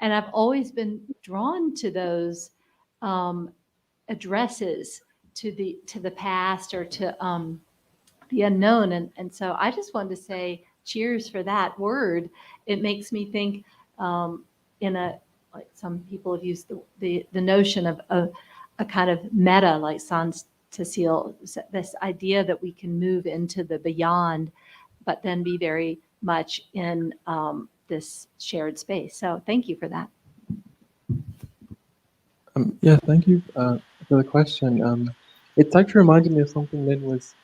D: And I've always been drawn to those addresses to the past or to the unknown. And so I just wanted to say cheers for that word. It makes me think like some people have used the notion of a kind of meta, like Sans Cecile, this idea that we can move into the beyond, but then be very much in this shared space. So thank you for that.
B: Yeah, thank you for the question. It's actually reminded me of something Lynn was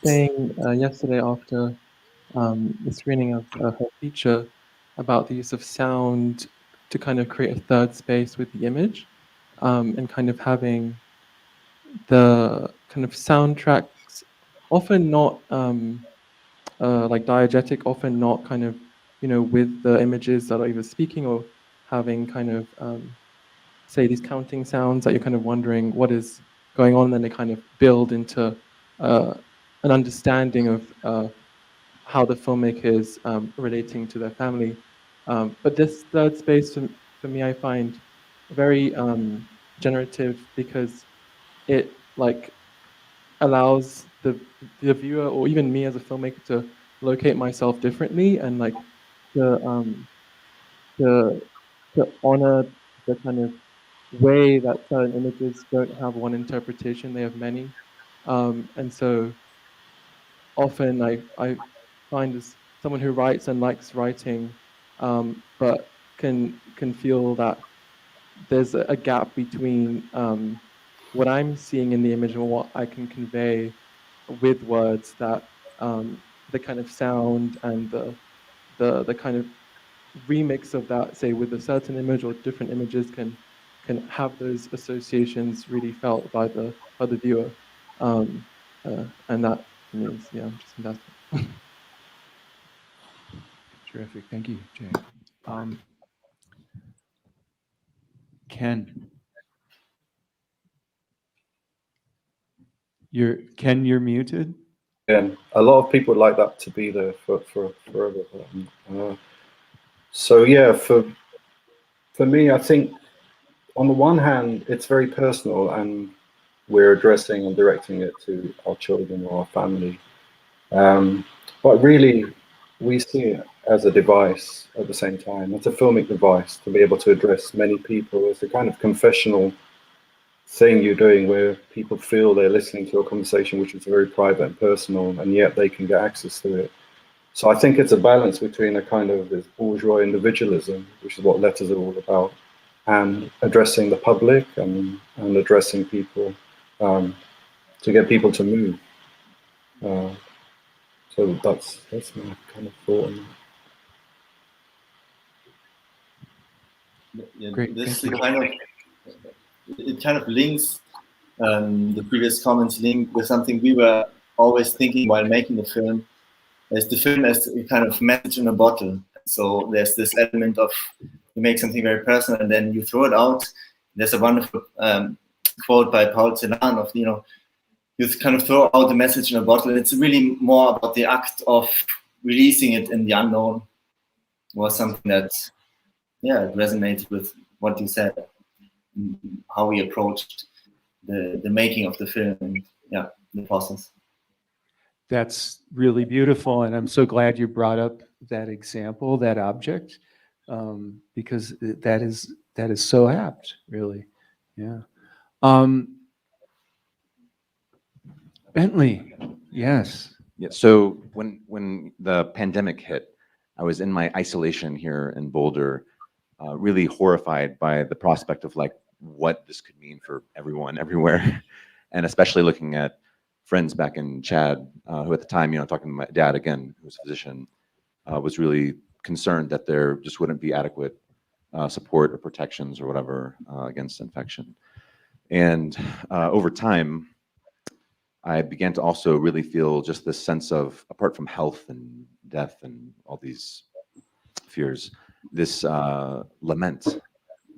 B: saying yesterday after the screening of her feature about the use of sound to kind of create a third space with the image, and kind of having the kind of soundtracks often not like diegetic, often not kind of, with the images that are either speaking or having kind of, say, these counting sounds that you're kind of wondering what is going on, and then they kind of build into an understanding of how the filmmaker is relating to their family. But this third space, for me, I find very generative because it like allows the viewer or even me as a filmmaker to locate myself differently and like to honor the kind of way that certain images don't have one interpretation, they have many. And so often I find as someone who writes and likes writing, but can feel that there's a gap between what I'm seeing in the image and what I can convey with words, that the kind of sound and the kind of remix of that, say with a certain image or different images, can can have those associations really felt by the viewer, and that for me is just fantastic.
A: Terrific. Thank you, Jay. Ken. Ken, you're muted.
C: And a lot of people would like that to be there for forever. So yeah, for me, I think on the one hand, it's very personal, and we're addressing and directing it to our children or our family. But really, we see it as a device at the same time. It's a filmic device to be able to address many people. It's a kind of confessional thing you're doing where people feel they're listening to a conversation which is very private and personal, and yet they can get access to it. So I think it's a balance between a kind of this bourgeois individualism, which is what letters are all about, and addressing the public and addressing people to get people to move. So that's my kind of thought on that.
G: Yeah,
A: Great,
G: this
A: thank you.
G: kind of links the previous comments link with something we were always thinking while making the film, is the film as a kind of message in a bottle. So there's this element of you make something very personal and then you throw it out. There's a wonderful quote by Paul Celan of, you kind of throw out the message in a bottle. It's really more about the act of releasing it in the unknown. Was something that, it resonated with what you said, how we approached the making of the film, and the process.
A: That's really beautiful, and I'm so glad you brought up that example, that object, because that is so apt, really. Yeah. Bentley, yes.
K: Yeah. So when the pandemic hit, I was in my isolation here in Boulder, really horrified by the prospect of like what this could mean for everyone everywhere, and especially looking at friends back in Chad, who at the time, talking to my dad again, who was a physician, was really concerned that there just wouldn't be adequate support or protections or whatever against infection. And over time, I began to also really feel just this sense of, apart from health and death and all these fears, this lament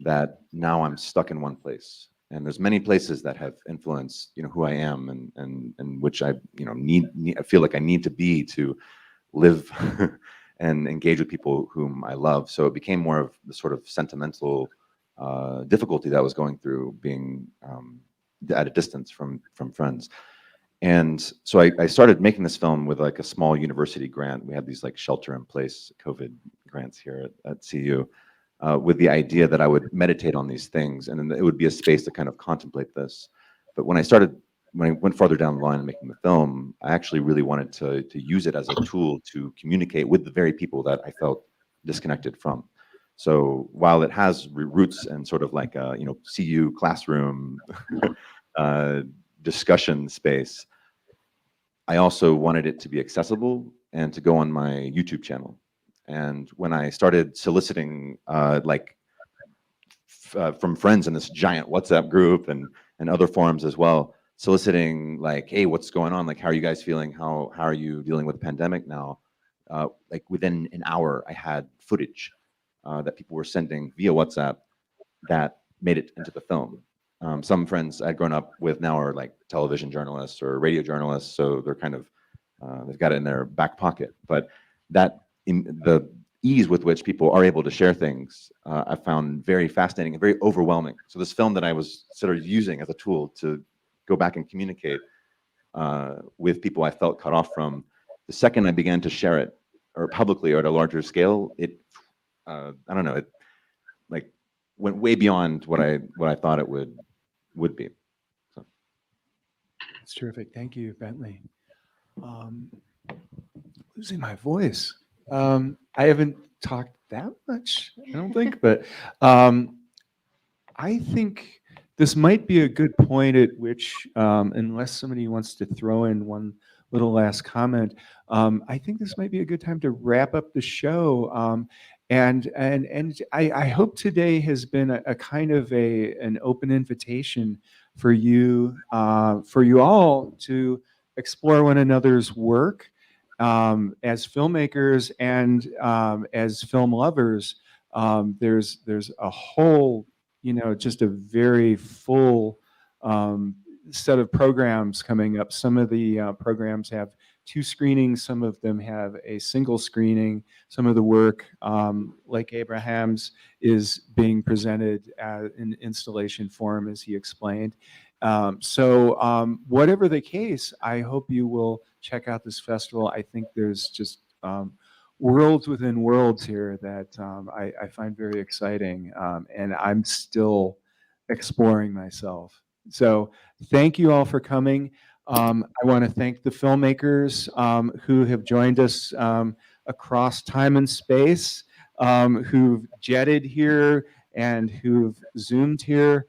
K: that now I'm stuck in one place. And there's many places that have influenced, who I am and which I, I feel like I need to be to live and engage with people whom I love. So it became more of the sort of sentimental difficulty that I was going through, being at a distance from friends. And so I started making this film with like a small university grant. We had these like shelter-in-place COVID grants here at CU, with the idea that I would meditate on these things, and then it would be a space to kind of contemplate this. But when I went farther down the line in making the film, I actually really wanted to use it as a tool to communicate with the very people that I felt disconnected from. So while it has roots and sort of like a CU classroom discussion space, I also wanted it to be accessible and to go on my YouTube channel. And when I started soliciting from friends in this giant WhatsApp group and other forums as well, soliciting like, hey, what's going on? Like, how are you guys feeling? How are you dealing with the pandemic now? Like within an hour, I had footage that people were sending via WhatsApp that made it into the film. Some friends I'd grown up with now are like television journalists or radio journalists, so they're kind of they've got it in their back pocket. But the ease with which people are able to share things, I found very fascinating and very overwhelming. So this film that I was sort of using as a tool to go back and communicate with people I felt cut off from, the second I began to share it or publicly or at a larger scale, it I don't know, it like went way beyond what I thought it would be. So.
A: That's terrific. Thank you, Bentley. Losing my voice. I haven't talked that much, I don't think, but I think this might be a good point at which, unless somebody wants to throw in one little last comment, I think this might be a good time to wrap up the show. And I hope today has been a kind of an open invitation for you all to explore one another's work as filmmakers and as film lovers. There's a whole, just a very full set of programs coming up. Some of the programs have 2 screenings, some of them have a single screening. Some of the work, like Abraham's, is being presented in installation form, as he explained. Whatever the case, I hope you will check out this festival. I think there's just worlds within worlds here that I find very exciting, and I'm still exploring myself. So thank you all for coming. I want to thank the filmmakers who have joined us across time and space, who've jetted here and who've Zoomed here.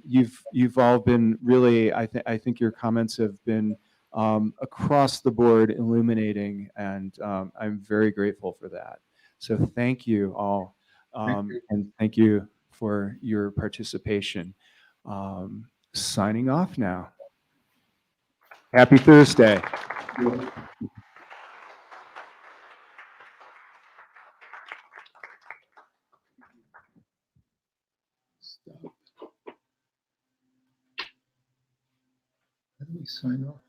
A: You've all been really, I think your comments have been across the board illuminating, and I'm very grateful for that. So thank you all, and thank you for your participation. Signing off now. Happy Thursday.
E: Stop. How do we sign off?